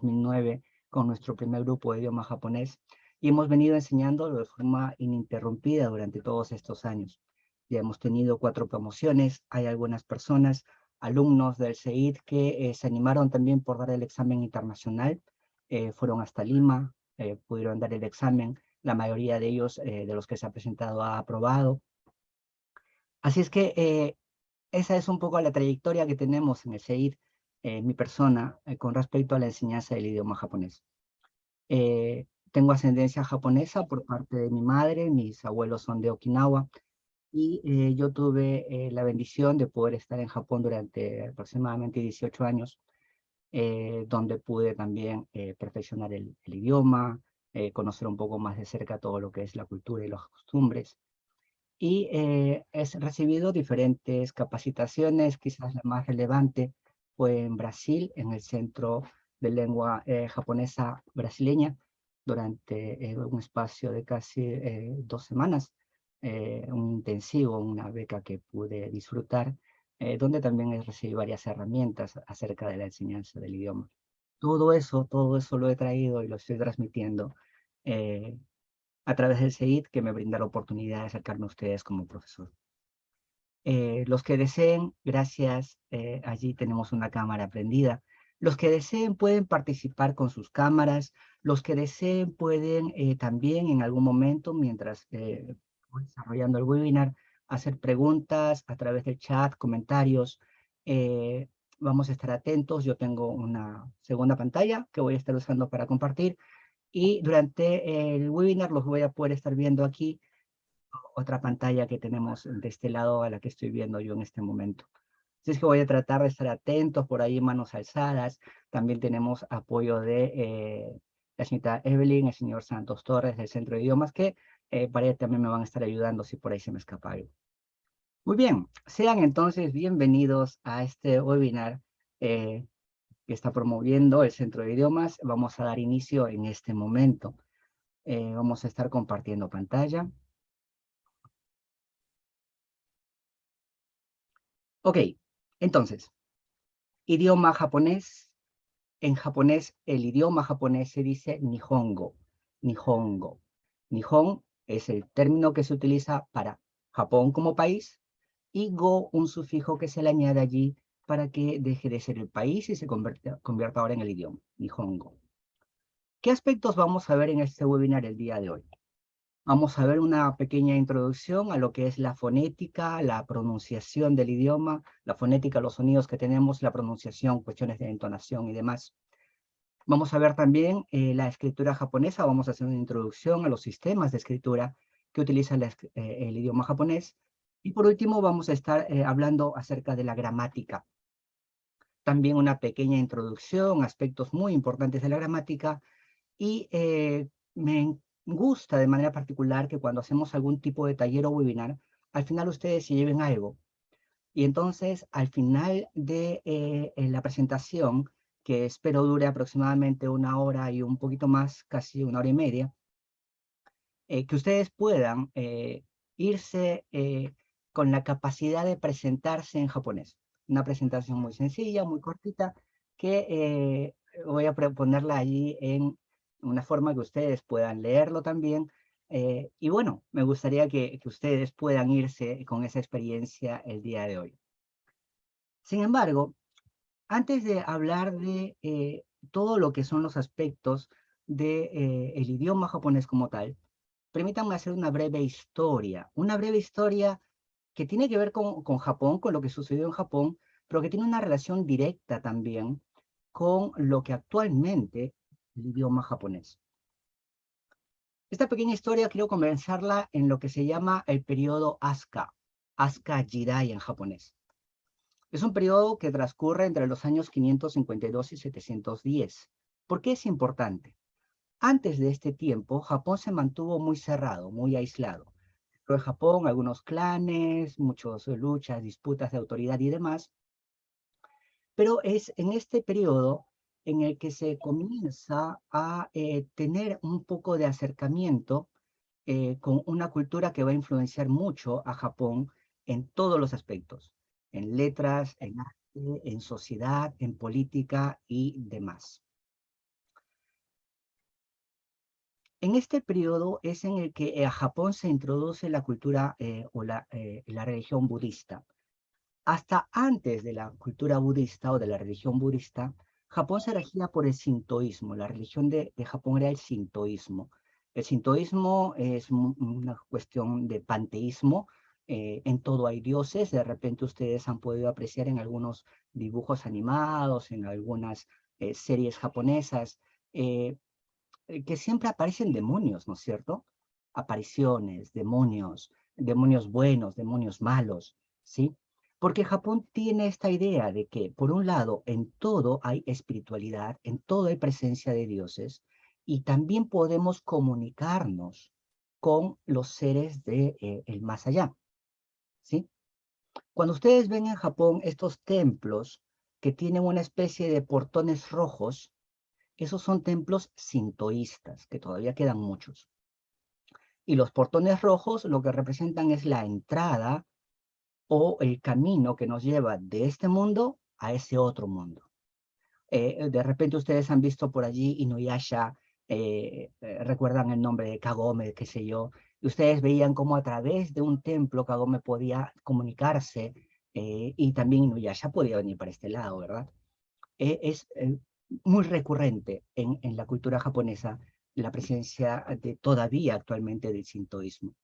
2009 con nuestro primer grupo de idioma japonés y hemos venido enseñando de forma ininterrumpida durante todos estos años. Ya hemos tenido 4 promociones, hay algunas personas, alumnos del CEID que se animaron también por dar el examen internacional, fueron hasta Lima, pudieron dar el examen, la mayoría de ellos, de los que se ha presentado, ha aprobado. Así es que esa es un poco la trayectoria que tenemos en el CEID, mi persona, con respecto a la enseñanza del idioma japonés. Tengo ascendencia japonesa por parte de mi madre, mis abuelos son de Okinawa, y yo tuve la bendición de poder estar en Japón durante aproximadamente 18 años, donde pude también perfeccionar el idioma, conocer un poco más de cerca todo lo que es la cultura y las costumbres. Y he recibido diferentes capacitaciones, quizás la más relevante fue en Brasil, en el Centro de Lengua Japonesa Brasileña, durante un espacio de casi 2 semanas, un intensivo, una beca que pude disfrutar, donde también he recibido varias herramientas acerca de la enseñanza del idioma. Todo eso lo he traído y lo estoy transmitiendo eh, a través del CEID, que me brinda la oportunidad de acercarme a ustedes como profesor. Los que deseen, gracias, allí tenemos una cámara prendida. Los que deseen pueden participar con sus cámaras. Los que deseen pueden también en algún momento, mientras voy desarrollando el webinar, hacer preguntas a través del chat, comentarios. Eh, Vamos a estar atentos. Yo tengo una segunda pantalla que voy a estar usando para compartir. Y durante el webinar los voy a poder estar viendo aquí, otra pantalla que tenemos de este lado a la que estoy viendo yo en este momento. Así es que voy a tratar de estar atentos por ahí, manos alzadas. También tenemos apoyo de la señorita Evelyn, el señor Santos Torres del Centro de Idiomas, que para ello también me van a estar ayudando si por ahí se me escapa algo. Muy bien, sean entonces bienvenidos a este webinar que está promoviendo el Centro de Idiomas. Vamos a dar inicio en este momento. Vamos a estar compartiendo pantalla. Ok, entonces, idioma japonés. En japonés, el idioma japonés se dice Nihongo. Nihongo. Nihon es el término que se utiliza para Japón como país y go, un sufijo que se le añade allí para que deje de ser el país y se convierta ahora en el idioma. Nihongo. ¿Qué aspectos vamos a ver en este webinar el día de hoy? Vamos a ver una pequeña introducción a lo que es la fonética, la pronunciación del idioma, la fonética, los sonidos que tenemos, la pronunciación, cuestiones de entonación y demás. Vamos a ver también la escritura japonesa, vamos a hacer una introducción a los sistemas de escritura que utiliza el idioma japonés. Y por último vamos a estar hablando acerca de la gramática. También una pequeña introducción, aspectos muy importantes de la gramática. Y me gusta de manera particular que cuando hacemos algún tipo de taller o webinar, al final ustedes se lleven algo. Y entonces, al final de la presentación, que espero dure aproximadamente 1 hora y un poquito más, casi 1 hora y media, que ustedes puedan irse con la capacidad de presentarse en japonés. Una presentación muy sencilla, muy cortita, que voy a ponerla allí en una forma que ustedes puedan leerlo también. Y bueno, me gustaría que ustedes puedan irse con esa experiencia el día de hoy. Sin embargo, antes de hablar de todo lo que son los aspectos del idioma japonés como tal, permítanme hacer una breve historia que tiene que ver con Japón, con lo que sucedió en Japón, pero que tiene una relación directa también con lo que actualmente el idioma japonés. Esta pequeña historia quiero comenzarla en lo que se llama el periodo Asuka, Asuka Jidai en japonés. Es un periodo que transcurre entre los años 552 y 710. ¿Por qué es importante? Antes de este tiempo, Japón se mantuvo muy cerrado, muy aislado. Pero en Japón, algunos clanes, muchas luchas, disputas de autoridad y demás. Pero es en este periodo en el que se comienza a tener un poco de acercamiento con una cultura que va a influenciar mucho a Japón en todos los aspectos, en letras, en arte, en sociedad, en política y demás. En este periodo es en el que a Japón se introduce la cultura o la religión budista. Hasta antes de la cultura budista o de la religión budista, Japón se regía por el sintoísmo. La religión de Japón era el sintoísmo. El sintoísmo es una cuestión de panteísmo. En todo hay dioses. De repente ustedes han podido apreciar en algunos dibujos animados, en algunas series japonesas, eh, que siempre aparecen demonios, ¿no es cierto? Apariciones, demonios, demonios buenos, demonios malos, ¿sí? Porque Japón tiene esta idea de que, por un lado, en todo hay espiritualidad, en todo hay presencia de dioses, y también podemos comunicarnos con los seres de, el más allá, ¿sí? Cuando ustedes ven en Japón estos templos que tienen una especie de portones rojos, esos son templos sintoístas, que todavía quedan muchos. Y los portones rojos lo que representan es la entrada o el camino que nos lleva de este mundo a ese otro mundo. De repente ustedes han visto por allí Inuyasha, recuerdan el nombre de Kagome, qué sé yo, y ustedes veían cómo a través de un templo Kagome podía comunicarse, y también Inuyasha podía venir para este lado, ¿verdad? Es muy recurrente en la cultura japonesa la presencia de todavía actualmente del sintoísmo.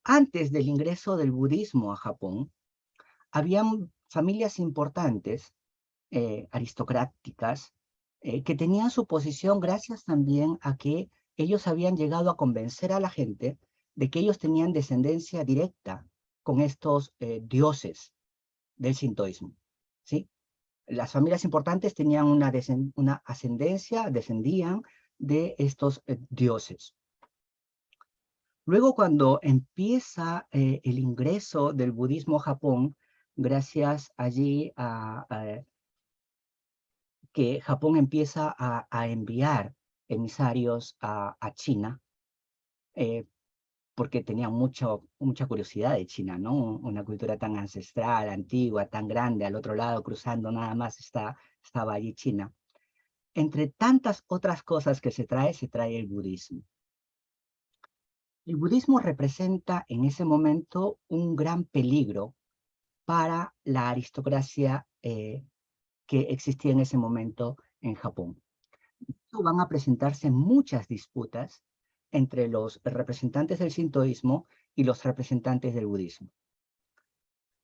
Antes del ingreso del budismo a Japón, habían familias importantes, aristocráticas, que tenían su posición gracias también a que ellos habían llegado a convencer a la gente de que ellos tenían descendencia directa con estos dioses del sintoísmo, ¿sí? Las familias importantes tenían una ascendencia, descendían de estos dioses. Luego, cuando empieza el ingreso del budismo a Japón, gracias allí a que Japón empieza a enviar emisarios a China, eh, porque tenía mucha curiosidad de China, ¿no? Una cultura tan ancestral, antigua, tan grande, al otro lado, cruzando nada más estaba allí China. Entre tantas otras cosas que se trae el budismo. El budismo representa en ese momento un gran peligro para la aristocracia que existía en ese momento en Japón. Van a presentarse muchas disputas entre los representantes del sintoísmo y los representantes del budismo.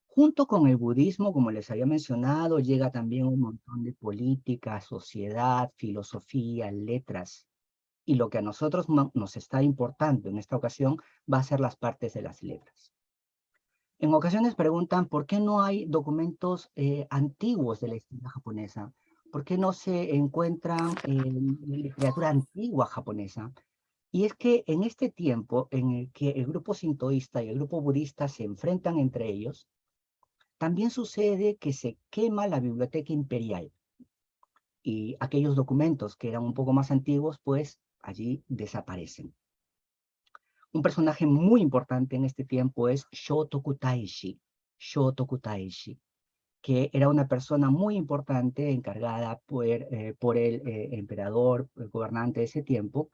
Junto con el budismo, como les había mencionado, llega también un montón de política, sociedad, filosofía, letras. Y lo que a nosotros nos está importando en esta ocasión va a ser las partes de las letras. En ocasiones preguntan por qué no hay documentos antiguos de la historia japonesa, por qué no se encuentran literatura antigua japonesa. Y es que en este tiempo en el que el grupo sintoísta y el grupo budista se enfrentan entre ellos, también sucede que se quema la biblioteca imperial y aquellos documentos que eran un poco más antiguos, pues allí desaparecen. Un personaje muy importante en este tiempo es Shotoku Taishi, que era una persona muy importante encargada por el emperador, el gobernante de ese tiempo,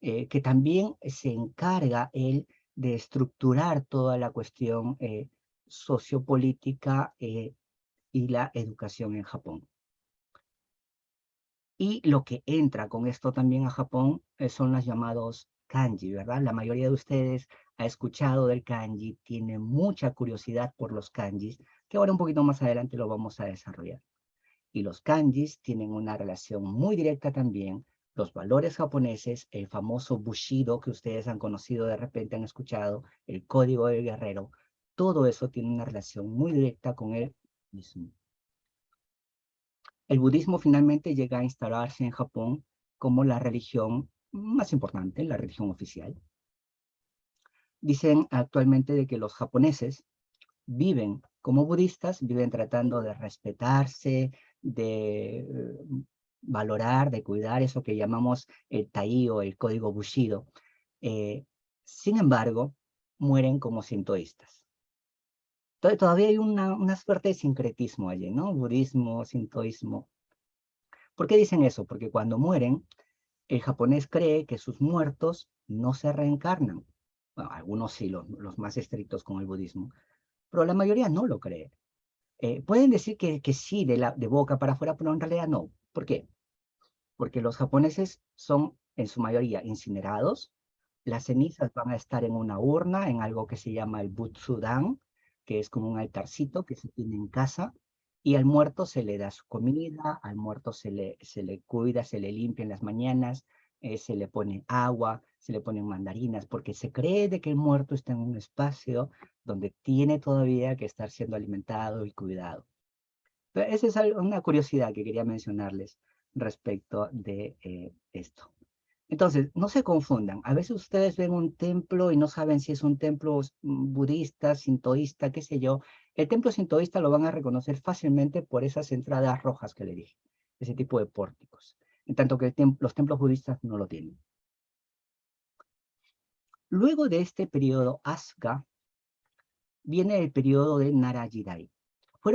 que también se encarga él de estructurar toda la cuestión sociopolítica y la educación en Japón. Y lo que entra con esto también a Japón son los llamados kanji, ¿verdad? La mayoría de ustedes ha escuchado del kanji, tiene mucha curiosidad por los kanjis, que ahora un poquito más adelante lo vamos a desarrollar. Y los kanjis tienen una relación muy directa también, los valores japoneses, el famoso Bushido que ustedes han conocido, de repente han escuchado, el código del guerrero, todo eso tiene una relación muy directa con el budismo. El budismo finalmente llega a instalarse en Japón como la religión más importante, la religión oficial. Dicen actualmente de que los japoneses viven como budistas, viven tratando de respetarse, de valorar, de cuidar eso que llamamos el tai o el código Bushido. Sin embargo, mueren como sintoístas. Todavía hay una suerte de sincretismo allí, ¿no? Budismo, sintoísmo. ¿Por qué dicen eso? Porque cuando mueren, El japonés cree que sus muertos no se reencarnan. Bueno, algunos sí, los más estrictos con el budismo, pero la mayoría no lo cree. Pueden decir que sí de boca para afuera, pero en realidad no. ¿Por qué? Porque los japoneses son en su mayoría incinerados, las cenizas van a estar en una urna, en algo que se llama el butsudan, que es como un altarcito que se tiene en casa, y al muerto se le da su comida, al muerto se le cuida, se le limpia en las mañanas, se le pone agua, se le ponen mandarinas, porque se cree de que el muerto está en un espacio donde tiene todavía que estar siendo alimentado y cuidado. Pero esa es una curiosidad que quería mencionarles respecto de esto. Entonces, no se confundan. A veces ustedes ven un templo y no saben si es un templo budista, sintoísta, qué sé yo. El templo sintoísta lo van a reconocer fácilmente por esas entradas rojas que le dije, ese tipo de pórticos. En tanto que los templos budistas no lo tienen. Luego de este periodo Asuka, viene el periodo de Nara Jidai. Es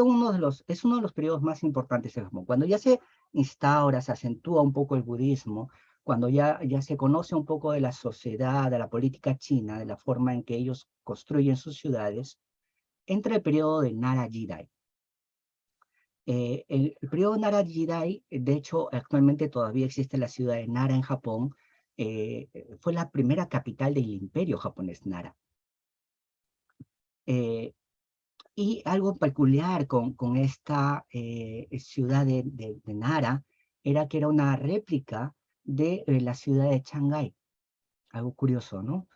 uno de los periodos más importantes en Japón. Cuando ya se instaura, se acentúa un poco el budismo, cuando ya se conoce un poco de la sociedad, de la política china, de la forma en que ellos construyen sus ciudades, entra el periodo de Nara Jidai. El periodo Nara Jidai, de hecho, actualmente todavía existe la ciudad de Nara en Japón, fue la primera capital del imperio japonés Nara. Eh, Y algo peculiar con esta ciudad de Nara era que era una réplica de la ciudad de Shanghái. Algo curioso, ¿no?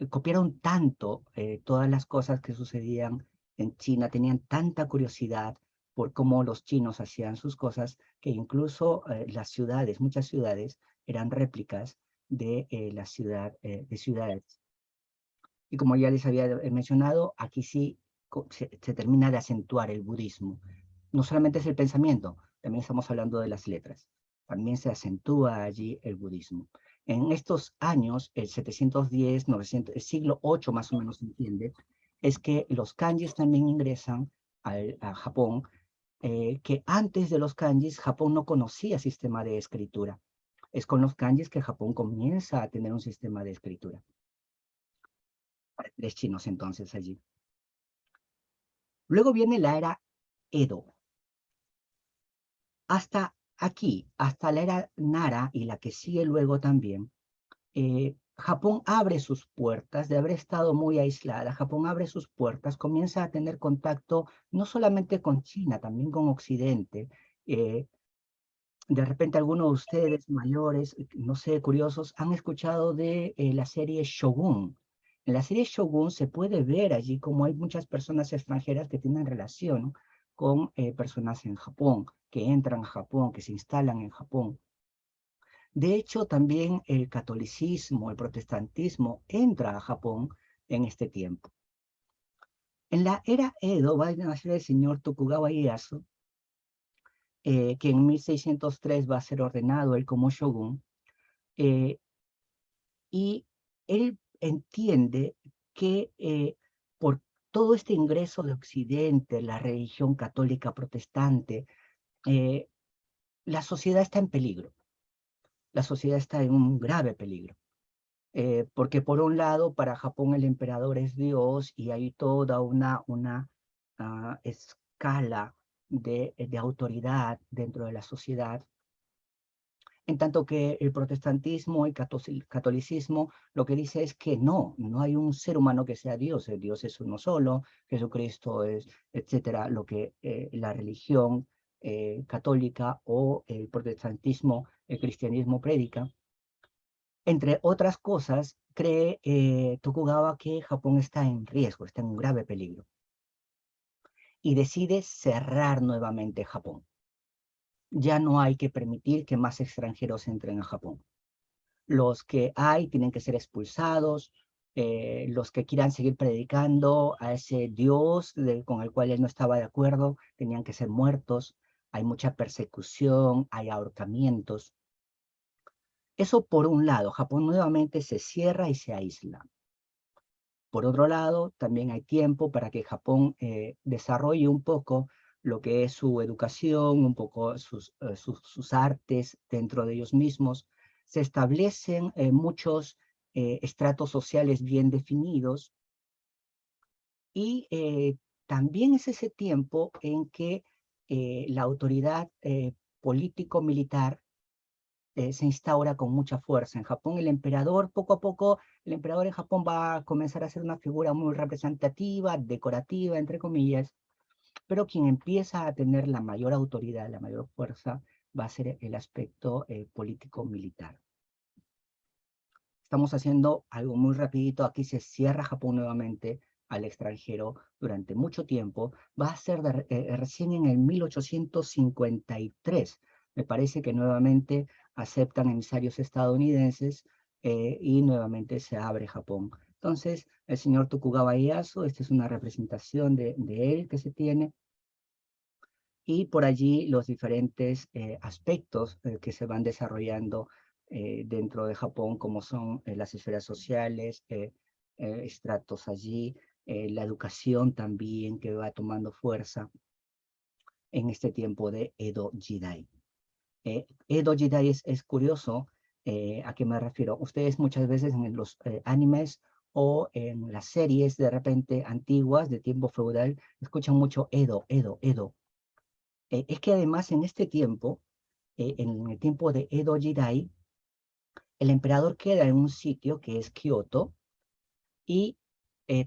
Copiaron tanto todas las cosas que sucedían en China, tenían tanta curiosidad por cómo los chinos hacían sus cosas, que incluso las ciudades, muchas ciudades, eran réplicas de de ciudades. Y como ya les había mencionado, aquí sí se termina de acentuar el budismo. No solamente es el pensamiento, también estamos hablando de las letras. También se acentúa allí el budismo. En estos años, el 710, 900, el siglo VIII más o menos se entiende, es que los kanjis también ingresan a Japón, que antes de los kanjis Japón no conocía sistema de escritura. Es con los kanjis que Japón comienza a tener un sistema de escritura. Tres chinos entonces allí. Luego viene la era Edo. Hasta aquí, hasta la era Nara y la que sigue luego también, Japón abre sus puertas, de haber estado muy aislada, Japón abre sus puertas, comienza a tener contacto no solamente con China, también con Occidente. De repente algunos de ustedes mayores, no sé, curiosos, han escuchado de la serie Shogun. En la serie Shogun se puede ver allí como hay muchas personas extranjeras que tienen relación con personas en Japón, que entran a Japón, que se instalan en Japón. De hecho, también el catolicismo, el protestantismo entra a Japón en este tiempo. En la era Edo va a nacer el señor Tokugawa Ieyasu, que en 1603 va a ser ordenado él como shogun, eh, y él entiende que por todo este ingreso de Occidente, la religión católica protestante, eh, la sociedad está en peligro, la sociedad está en un grave peligro. Porque por un lado, para Japón el emperador es Dios y hay toda una escala de autoridad dentro de la sociedad, en tanto que el protestantismo y catolicismo lo que dice es que no hay un ser humano que sea Dios, el Dios es uno solo, Jesucristo es, etcétera, lo que la religión católica o el protestantismo, el cristianismo predica. Entre otras cosas, cree Tokugawa que Japón está en riesgo, está en un grave peligro, y decide cerrar nuevamente Japón. Ya no hay que permitir que más extranjeros entren a Japón. Los que hay tienen que ser expulsados, los que quieran seguir predicando a ese Dios con el cual él no estaba de acuerdo, tenían que ser muertos. Hay mucha persecución, hay ahorcamientos. Eso por un lado, Japón nuevamente se cierra y se aísla. Por otro lado, también hay tiempo para que Japón desarrolle un poco lo que es su educación, un poco sus artes dentro de ellos mismos. se establecen muchos estratos sociales bien definidos, y también es ese tiempo en que la autoridad político-militar se instaura con mucha fuerza. En Japón, el emperador, poco a poco, el emperador en Japón va a comenzar a ser una figura muy representativa, decorativa, entre comillas, pero quien empieza a tener la mayor autoridad, la mayor fuerza, va a ser el aspecto político-militar. Estamos haciendo algo muy rapidito. Aquí se cierra Japón nuevamente al extranjero durante mucho tiempo. Va a ser recién en el 1853. Me parece que nuevamente aceptan emisarios estadounidenses y nuevamente se abre Japón. Entonces, el señor Tokugawa Ieyasu, esta es una representación de él que se tiene, y por allí los diferentes aspectos que se van desarrollando dentro de Japón, como son las esferas sociales, estratos allí, la educación también que va tomando fuerza en este tiempo de Edo Jidai. Edo Jidai es curioso, ¿a qué me refiero? Ustedes muchas veces en los animes o en las series de repente antiguas de tiempo feudal escuchan mucho Edo, Edo, Edo. Es que además en este tiempo, en el tiempo de Edo Jidai, el emperador queda en un sitio que es Kioto, y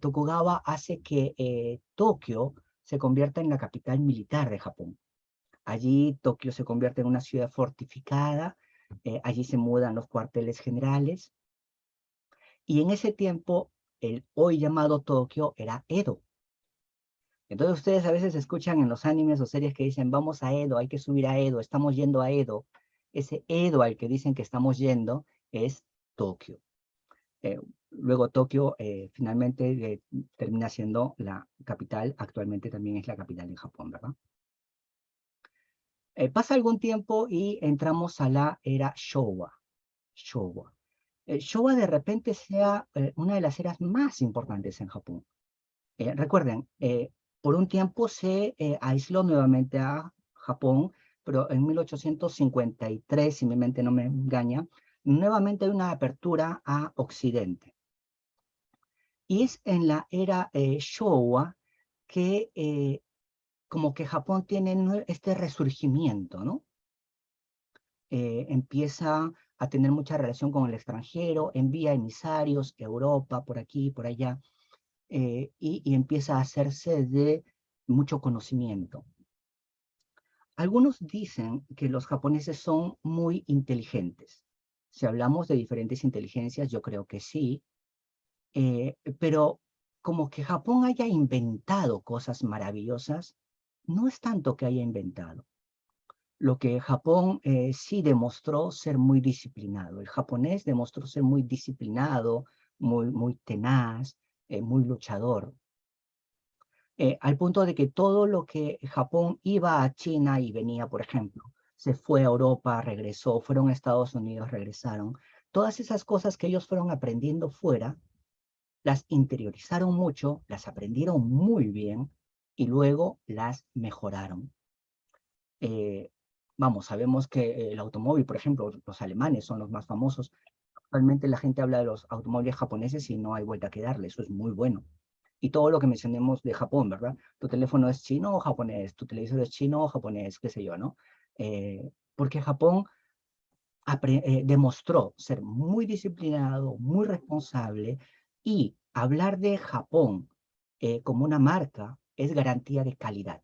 Tokugawa hace que Tokio se convierta en la capital militar de Japón. Allí Tokio se convierte en una ciudad fortificada, allí se mudan los cuarteles generales, y en ese tiempo el hoy llamado Tokio era Edo. Entonces ustedes a veces escuchan en los animes o series que dicen, vamos a Edo, hay que subir a Edo, estamos yendo a Edo. Ese Edo al que dicen que estamos yendo es Tokio. Luego Tokio finalmente termina siendo la capital, actualmente también es la capital de Japón, ¿verdad? Pasa algún tiempo y entramos a la era Showa. Showa. Showa de repente sea una de las eras más importantes en Japón. Recuerden, por un tiempo se aisló nuevamente a Japón, pero en 1853, si mi mente no me engaña, nuevamente hay una apertura a Occidente. Y es en la era Showa que como que Japón tiene este resurgimiento, ¿no? Empieza a tener mucha relación con el extranjero, envía emisarios a Europa, por aquí, por allá, y empieza a hacerse de mucho conocimiento. Algunos dicen que los japoneses son muy inteligentes. Si hablamos de diferentes inteligencias, yo creo que sí, pero como que Japón haya inventado cosas maravillosas, no es tanto que haya inventado. Lo que Japón sí demostró ser muy disciplinado. El japonés demostró ser muy disciplinado, muy tenaz, muy luchador. Al punto de que todo lo que Japón iba a China y venía, por ejemplo, se fue a Europa, regresó, fueron a Estados Unidos, regresaron. Todas esas cosas que ellos fueron aprendiendo fuera, las interiorizaron mucho, las aprendieron muy bien y luego las mejoraron. Vamos, sabemos que el automóvil, por ejemplo, los alemanes son los más famosos. Actualmente la gente habla de los automóviles japoneses y no hay vuelta que darle, eso es muy bueno. Y todo lo que mencionemos de Japón, ¿verdad? Tu teléfono es chino o japonés, tu televisor es chino o japonés, qué sé yo, ¿no? Porque Japón demostró ser muy disciplinado, muy responsable, y hablar de Japón como una marca es garantía de calidad.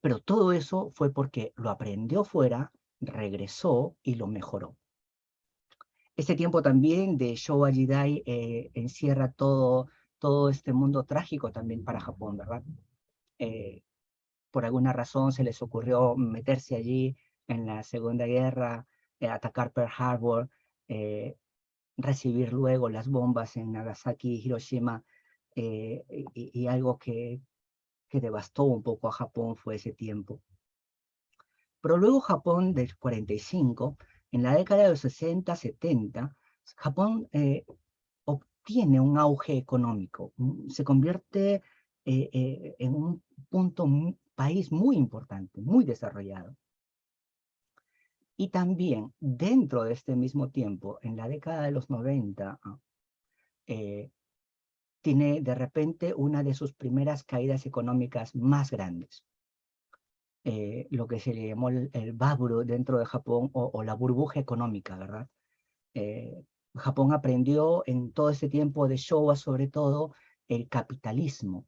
Pero todo eso fue porque lo aprendió fuera, regresó y lo mejoró. Este tiempo también de Showa Jidai encierra todo este mundo trágico también para Japón, ¿verdad? Por alguna razón se les ocurrió meterse allí en la Segunda Guerra, atacar Pearl Harbor, recibir luego las bombas en Nagasaki y Hiroshima, y algo que devastó un poco a Japón fue ese tiempo. Pero luego Japón del 45, en la década de los 60, 70, Japón obtiene un auge económico, se convierte en un país muy importante, muy desarrollado. Y también, dentro de este mismo tiempo, en la década de los 90, tiene de repente una de sus primeras caídas económicas más grandes. Lo que se le llamó el baburo dentro de Japón, o la burbuja económica, ¿verdad? Japón aprendió en todo ese tiempo de Showa, sobre todo, el capitalismo,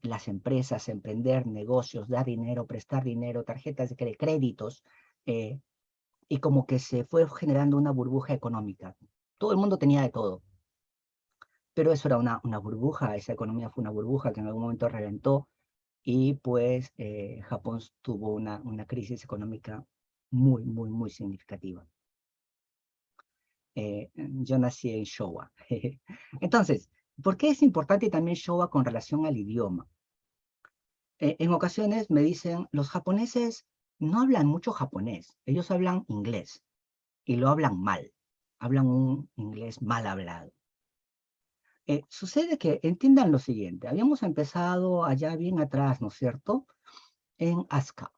las empresas, emprender negocios, dar dinero, prestar dinero, tarjetas de créditos, y como que se fue generando una burbuja económica. Todo el mundo tenía de todo, pero eso era una burbuja, esa economía fue una burbuja que en algún momento reventó, y pues Japón tuvo una crisis económica muy, muy, muy significativa. Yo nací en Showa. Entonces, ¿por qué es importante también Showa con relación al idioma? En ocasiones me dicen, los japoneses no hablan mucho japonés, ellos hablan inglés, y lo hablan mal, hablan un inglés mal hablado. Sucede que, entiendan lo siguiente, habíamos empezado allá bien atrás, ¿no es cierto?, en Asuka.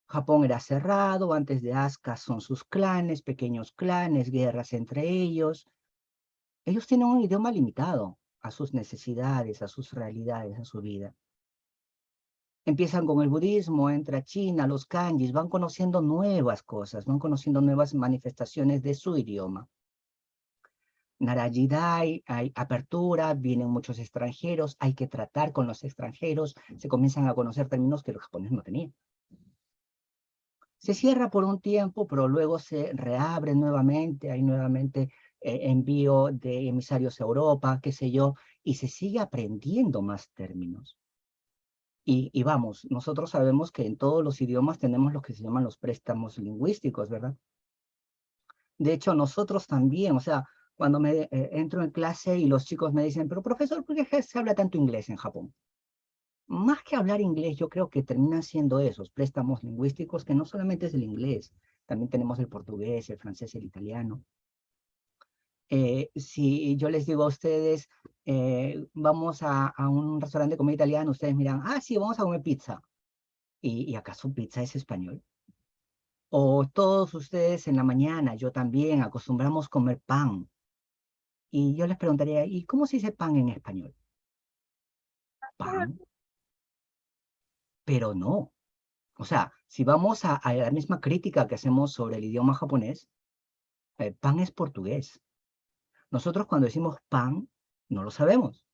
Japón era cerrado, antes de Asuka son sus clanes, pequeños clanes, guerras entre ellos. Ellos tienen un idioma limitado a sus necesidades, a sus realidades, a su vida. Empiezan con el budismo, entra China, los kanjis, van conociendo nuevas cosas, van conociendo nuevas manifestaciones de su idioma. Narajidai, hay apertura, vienen muchos extranjeros, hay que tratar con los extranjeros, se comienzan a conocer términos que los japoneses no tenían. Se cierra por un tiempo, pero luego se reabre nuevamente, hay nuevamente envío de emisarios a Europa, qué sé yo, y se sigue aprendiendo más términos. Y vamos, nosotros sabemos que en todos los idiomas tenemos lo que se llaman los préstamos lingüísticos, ¿verdad? De hecho, nosotros también, o sea, cuando entro en clase y los chicos me dicen, pero profesor, ¿por qué se habla tanto inglés en Japón? Más que hablar inglés, yo creo que terminan siendo esos préstamos lingüísticos, que no solamente es el inglés, también tenemos el portugués, el francés, el italiano. Si yo les digo a ustedes, vamos a un restaurante de comida italiana, ustedes miran, ah, sí, vamos a comer pizza. ¿Y acaso pizza es español? O todos ustedes en la mañana, yo también, acostumbramos comer pan. Y yo les preguntaría, ¿y cómo se dice pan en español? Pan, pero no. O sea, si vamos a la misma crítica que hacemos sobre el idioma japonés, pan es portugués. Nosotros cuando decimos pan, no lo sabemos,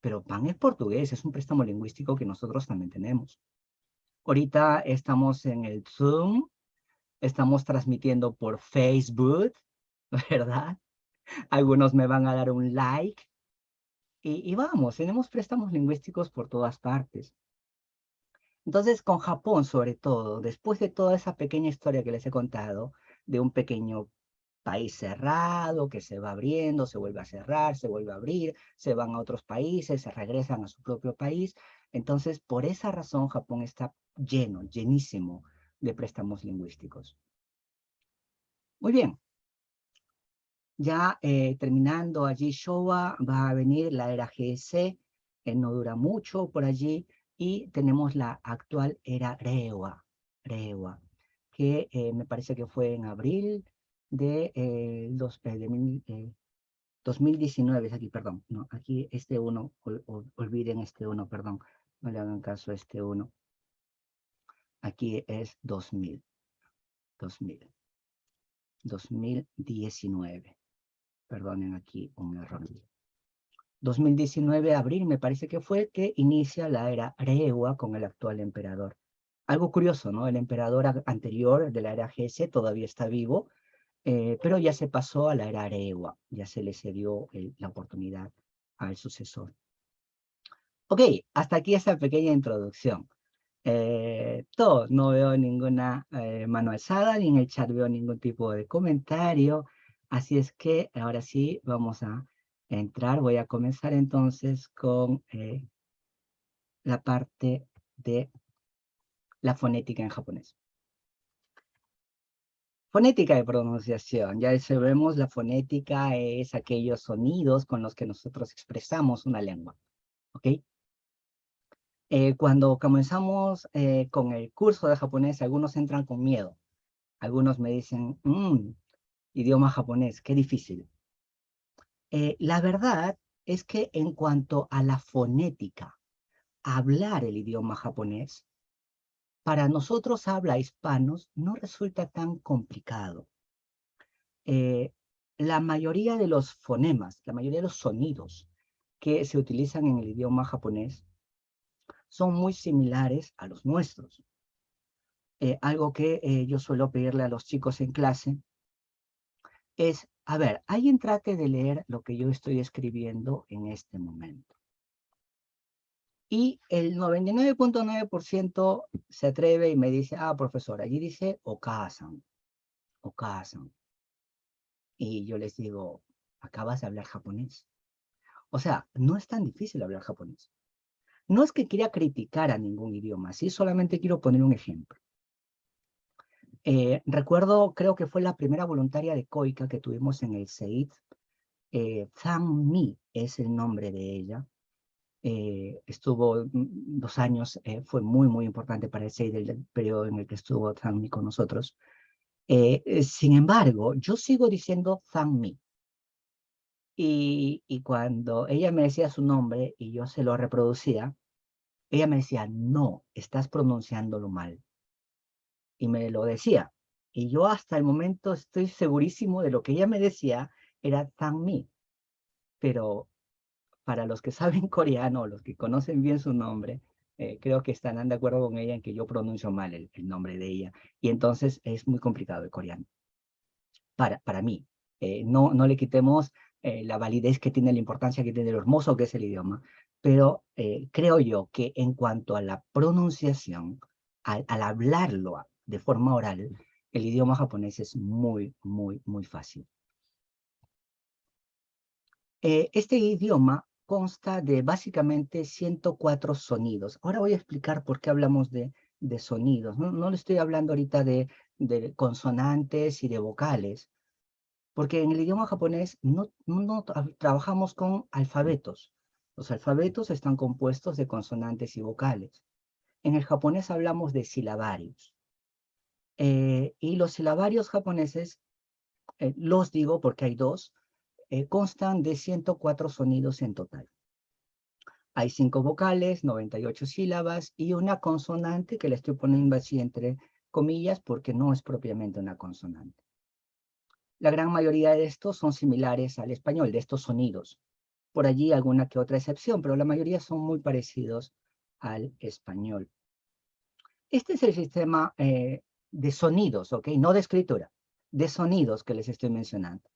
pero pan es portugués, es un préstamo lingüístico que nosotros también tenemos. Ahorita estamos en el Zoom, estamos transmitiendo por Facebook, ¿verdad? Algunos me van a dar un like. Y vamos, tenemos préstamos lingüísticos por todas partes. Entonces, con Japón, sobre todo, después de toda esa pequeña historia que les he contado, de un pequeño país cerrado que se va abriendo, se vuelve a cerrar, se vuelve a abrir, se van a otros países, se regresan a su propio país. Entonces, por esa razón, Japón está lleno, llenísimo de préstamos lingüísticos. Muy bien. Ya terminando allí Showa, va a venir la era GS, no dura mucho por allí, y tenemos la actual era Reiwa, que me parece que fue en abril de, 2019, es aquí, perdón, no, aquí este uno, olviden este uno, perdón, no le hagan caso a este uno, aquí es 2019. Perdonen aquí un error. 2019, abril, me parece que fue, que inicia la era Reiwa con el actual emperador. Algo curioso, ¿no? El emperador anterior de la era GS todavía está vivo, pero ya se pasó a la era Reiwa, ya se le cedió la oportunidad al sucesor. Ok, hasta aquí esta pequeña introducción. No veo ninguna mano alzada, ni en el chat veo ningún tipo de comentario, así es que ahora sí vamos a entrar. Voy a comenzar entonces con la parte de la fonética en japonés. Fonética de pronunciación, ya sabemos, la fonética es aquellos sonidos con los que nosotros expresamos una lengua, ¿ok? Cuando comenzamos con el curso de japonés, algunos entran con miedo. Algunos me dicen, idioma japonés, qué difícil. La verdad es que en cuanto a la fonética, hablar el idioma japonés, para nosotros habla hispanos no resulta tan complicado. La mayoría de los fonemas, la mayoría de los sonidos que se utilizan en el idioma japonés son muy similares a los nuestros. Algo que yo suelo pedirle a los chicos en clase es, a ver, alguien trate de leer lo que yo estoy escribiendo en este momento. Y el 99.9% se atreve y me dice, profesor, allí dice Okasan, Okasan. Y yo les digo, acabas de hablar japonés. O sea, no es tan difícil hablar japonés. No es que quiera criticar a ningún idioma, sí, solamente quiero poner un ejemplo. Recuerdo, creo que fue la primera voluntaria de COICA que tuvimos en el CEIT. Zhang Mi es el nombre de ella. Estuvo 2 años, fue muy, muy importante para el CEIT el periodo en el que estuvo Zhang Mi con nosotros. Sin embargo, yo sigo diciendo Zhang Mi. Y cuando ella me decía su nombre y yo se lo reproducía, ella me decía, no, estás pronunciándolo mal. Y me lo decía. Y yo hasta el momento estoy segurísimo de lo que ella me decía era Zhang Mi. Pero para los que saben coreano, los que conocen bien su nombre, creo que estarán de acuerdo con ella en que yo pronuncio mal el nombre de ella. Y entonces es muy complicado el coreano. Para mí. No le quitemos la validez que tiene, la importancia que tiene, lo hermoso que es el idioma, pero creo yo que en cuanto a la pronunciación, al hablarlo de forma oral, el idioma japonés es muy, muy, muy fácil. Este idioma consta de básicamente 104 sonidos. Ahora voy a explicar por qué hablamos de sonidos. No le estoy hablando ahorita de consonantes y de vocales, porque en el idioma japonés no trabajamos con alfabetos. Los alfabetos están compuestos de consonantes y vocales. En el japonés hablamos de silabarios. Y los silabarios japoneses, los digo porque hay dos, constan de 104 sonidos en total. Hay 5 vocales, 98 sílabas y una consonante que le estoy poniendo así entre comillas porque no es propiamente una consonante. La gran mayoría de estos son similares al español, de estos sonidos. Por allí alguna que otra excepción, pero la mayoría son muy parecidos al español. Este es el sistema de sonidos, ¿ok? No de escritura, de sonidos que les estoy mencionando.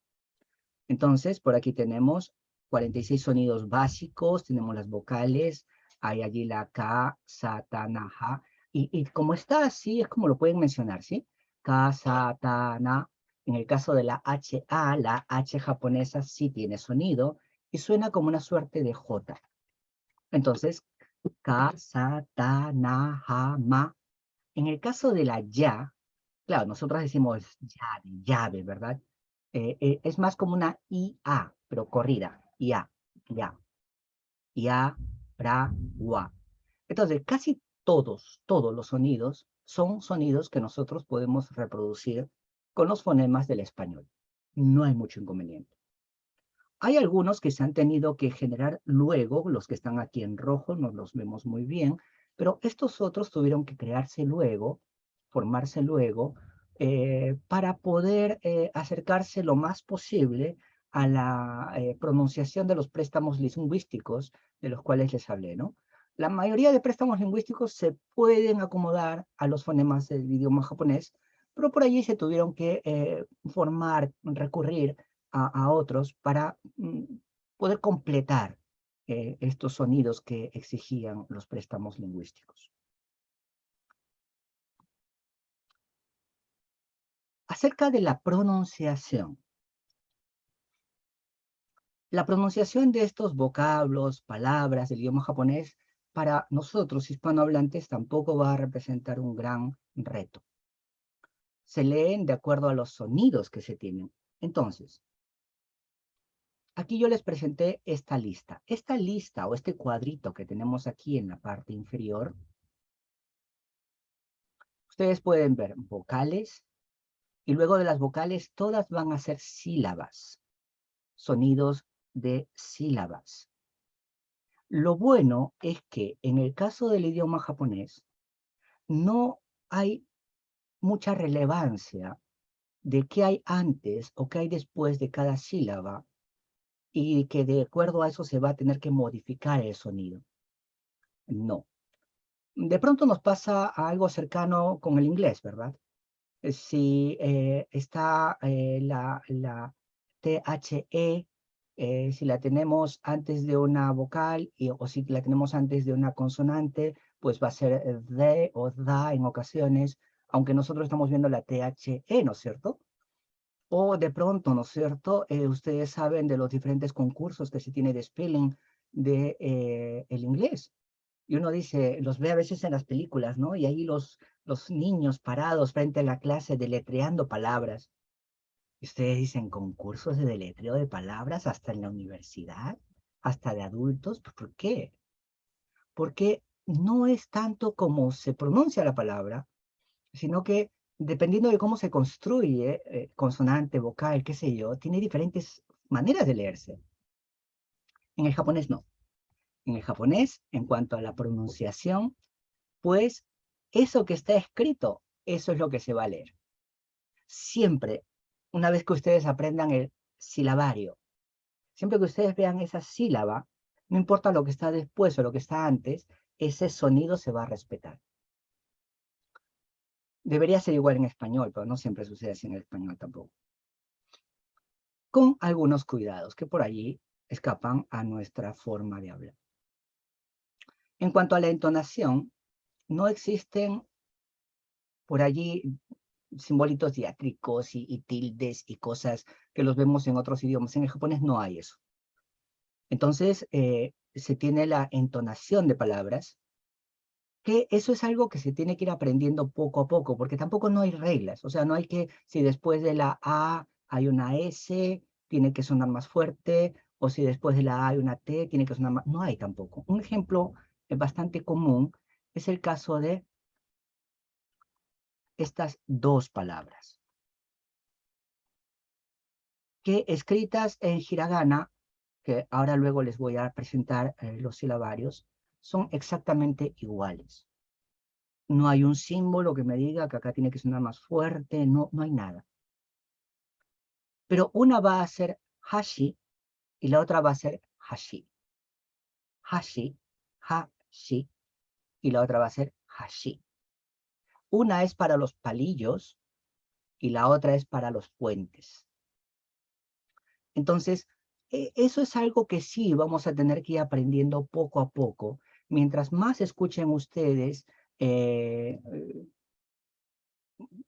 Entonces, por aquí tenemos 46 sonidos básicos, tenemos las vocales, hay allí la K, Sa, Ta, Na, Ja, y como está así, es como lo pueden mencionar, ¿sí? Ka, Sa, Ta, Na. En el caso de la HA, la H japonesa sí tiene sonido y suena como una suerte de J. Entonces, Ka, Sa, Ta, Na, Ja, Ma. En el caso de la Ya, claro, nosotros decimos llave, llave, ¿verdad? Es más como una IA, pero corrida. IA, ya, ya, ra, wa. Entonces, casi todos los sonidos son sonidos que nosotros podemos reproducir con los fonemas del español. No hay mucho inconveniente. Hay algunos que se han tenido que generar luego, los que están aquí en rojo, nos los vemos muy bien, pero estos otros tuvieron que crearse luego, formarse luego, para poder acercarse lo más posible a la pronunciación de los préstamos lingüísticos de los cuales les hablé, ¿no? La mayoría de préstamos lingüísticos se pueden acomodar a los fonemas del idioma japonés, pero por allí se tuvieron que formar, recurrir a otros para poder completar estos sonidos que exigían los préstamos lingüísticos. Acerca de la pronunciación. La pronunciación de estos vocablos, palabras del idioma japonés, para nosotros hispanohablantes tampoco va a representar un gran reto. Se leen de acuerdo a los sonidos que se tienen. Entonces, aquí yo les presenté esta lista. Esta lista o este cuadrito que tenemos aquí en la parte inferior, ustedes pueden ver vocales, Y luego de las vocales, todas van a ser sílabas, sonidos de sílabas. Lo bueno es que en el caso del idioma japonés, no hay mucha relevancia de qué hay antes o qué hay después de cada sílaba y que de acuerdo a eso se va a tener que modificar el sonido. No. De pronto nos pasa algo cercano con el inglés, ¿verdad? Si está la THE, si la tenemos antes de una vocal o si la tenemos antes de una consonante, pues va a ser de o da en ocasiones, aunque nosotros estamos viendo la THE, ¿no es cierto? O de pronto, ¿no es cierto? Ustedes saben de los diferentes concursos que se tiene de spelling de el inglés. Y uno dice, los ve a veces en las películas, ¿no? Y ahí los niños parados frente a la clase deletreando palabras. Y ustedes dicen, concursos de deletreo de palabras hasta en la universidad, hasta de adultos. ¿Por qué? Porque no es tanto como se pronuncia la palabra, sino que dependiendo de cómo se construye, consonante, vocal, qué sé yo, tiene diferentes maneras de leerse. En el japonés no. En el japonés, en cuanto a la pronunciación, pues eso que está escrito, eso es lo que se va a leer. Siempre, una vez que ustedes aprendan el silabario, siempre que ustedes vean esa sílaba, no importa lo que está después o lo que está antes, ese sonido se va a respetar. Debería ser igual en español, pero no siempre sucede así en el español tampoco. Con algunos cuidados que por allí escapan a nuestra forma de hablar. En cuanto a la entonación, no existen por allí simbolitos diátricos y tildes y cosas que los vemos en otros idiomas. En el japonés no hay eso. Entonces, se tiene la entonación de palabras, que eso es algo que se tiene que ir aprendiendo poco a poco, porque tampoco no hay reglas. O sea, no hay que, si después de la A hay una S, tiene que sonar más fuerte, o si después de la A hay una T, tiene que sonar más. No hay tampoco. Un ejemplo bastante común es el caso de estas dos palabras, que escritas en hiragana, que ahora luego les voy a presentar los silabarios, son exactamente iguales. No hay un símbolo que me diga que acá tiene que sonar más fuerte, no hay nada. Pero una va a ser hashi y la otra va a ser hashi. Hashi, hashi, y la otra va a ser hashi. Una es para los palillos y la otra es para los puentes. Entonces, eso es algo que sí vamos a tener que ir aprendiendo poco a poco. Mientras más escuchen ustedes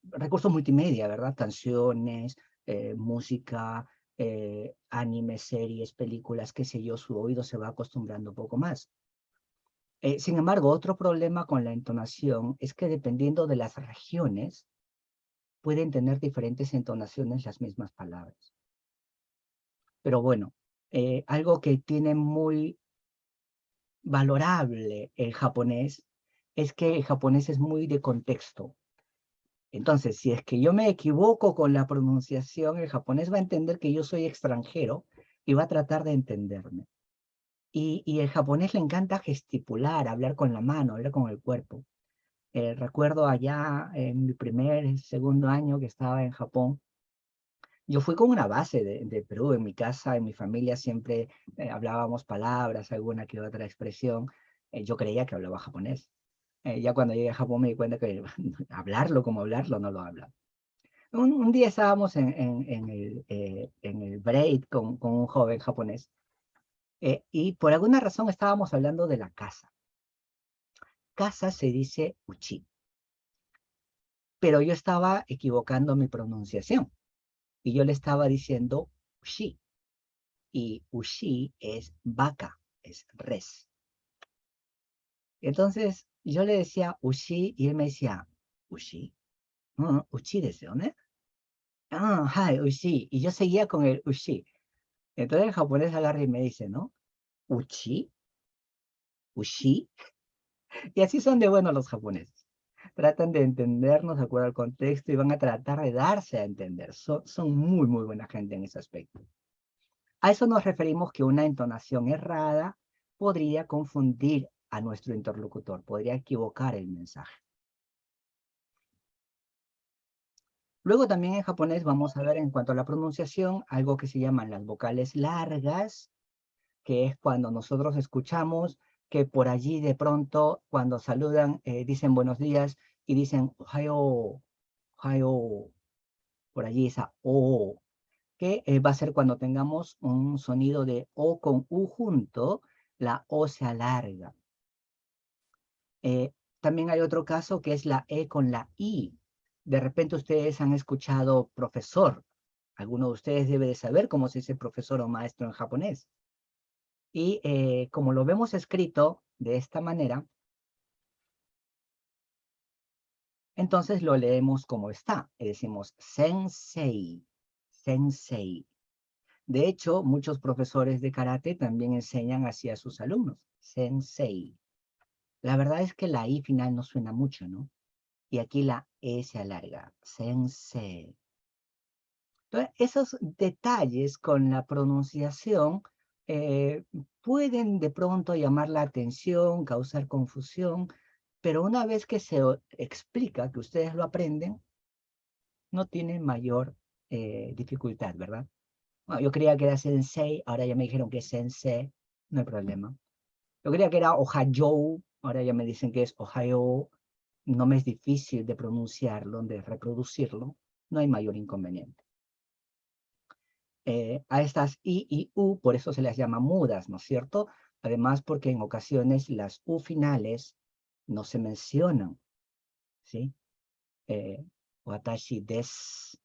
recursos multimedia, ¿verdad? Canciones, música, animes, series, películas, qué sé yo, su oído se va acostumbrando un poco más. Sin embargo, otro problema con la entonación es que dependiendo de las regiones, pueden tener diferentes entonaciones las mismas palabras. Pero bueno, algo que tiene muy valorable el japonés es que el japonés es muy de contexto. Entonces, si es que yo me equivoco con la pronunciación, el japonés va a entender que yo soy extranjero y va a tratar de entenderme. Y el japonés le encanta gesticular, hablar con la mano, hablar con el cuerpo. Recuerdo allá en mi segundo año que estaba en Japón, yo fui con una base de Perú. En mi casa, en mi familia, siempre hablábamos palabras, alguna que otra expresión. Yo creía que hablaba japonés. Ya cuando llegué a Japón me di cuenta que hablarlo como hablarlo no lo habla. Un día estábamos en el break con un joven japonés y por alguna razón estábamos hablando de la casa. Casa se dice uchi, pero yo estaba equivocando mi pronunciación y yo le estaba diciendo ushi y ushi es vaca, es res. Entonces yo le decía ushi y él me decía ushi, uchi desu yo ne. Hai, ushi. Y yo seguía con el ushi. Entonces el japonés agarra y me dice, ¿no? Uchi, ushi. Y así son de buenos los japoneses. tratan de entendernos de acuerdo al contexto y van a tratar de darse a entender. Son muy, muy buena gente en ese aspecto. A eso nos referimos que una entonación errada podría confundir a nuestro interlocutor, podría equivocar el mensaje. Luego también en japonés vamos a ver en cuanto a la pronunciación algo que se llaman las vocales largas, que es cuando nosotros escuchamos que por allí de pronto cuando saludan dicen buenos días y dicen ohayo, ohayo, por allí esa O, que va a ser cuando tengamos un sonido de O con U junto, la O se alarga. También hay otro caso que es la E con la I. De repente ustedes han escuchado profesor. Alguno de ustedes debe de saber cómo se dice profesor o maestro en japonés. Y como lo vemos escrito de esta manera, entonces lo leemos como está. Y decimos sensei, sensei. De hecho, muchos profesores de karate también enseñan así a sus alumnos, sensei. La verdad es que la I final no suena mucho, ¿no? Y aquí la E se alarga, sensei. Entonces, esos detalles con la pronunciación pueden de pronto llamar la atención, causar confusión, pero una vez que se explica, que ustedes lo aprenden, no tienen mayor dificultad, ¿verdad? Bueno, yo creía que era sensei, ahora ya me dijeron que es sensei, no hay problema. Yo creía que era Ohio, ahora ya me dicen que es Ohio, no me es difícil de pronunciarlo, de reproducirlo, no hay mayor inconveniente. A estas I y U, por eso se las llama mudas, ¿no es cierto? Además, porque en ocasiones las U finales no se mencionan, ¿sí? Watashi des,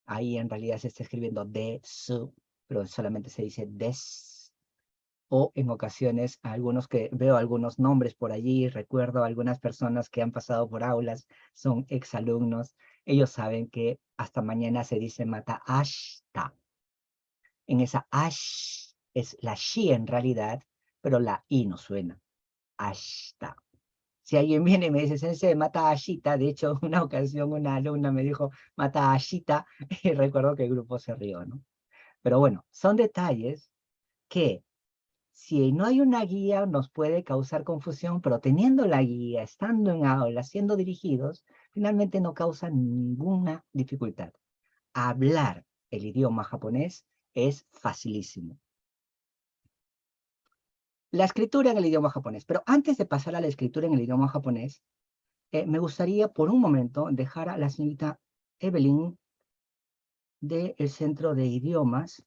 ahí en realidad se está escribiendo desu, pero solamente se dice des. O en ocasiones, veo algunos nombres por allí, recuerdo a algunas personas que han pasado por aulas, son exalumnos, ellos saben que hasta mañana se dice mata ashta. En esa ash es la shi en realidad, pero la i no suena. Ashta. Si alguien viene y me dice, sensei, mata a Ashita, de hecho, una ocasión una alumna me dijo, mata a Ashita, y recuerdo que el grupo se rió, ¿no? Pero bueno, son detalles que si no hay una guía nos puede causar confusión, pero teniendo la guía, estando en aula, siendo dirigidos, finalmente no causa ninguna dificultad. Hablar el idioma japonés es facilísimo. La escritura en el idioma japonés. Pero antes de pasar a la escritura en el idioma japonés, me gustaría por un momento dejar a la señorita Evelyn del Centro de Idiomas,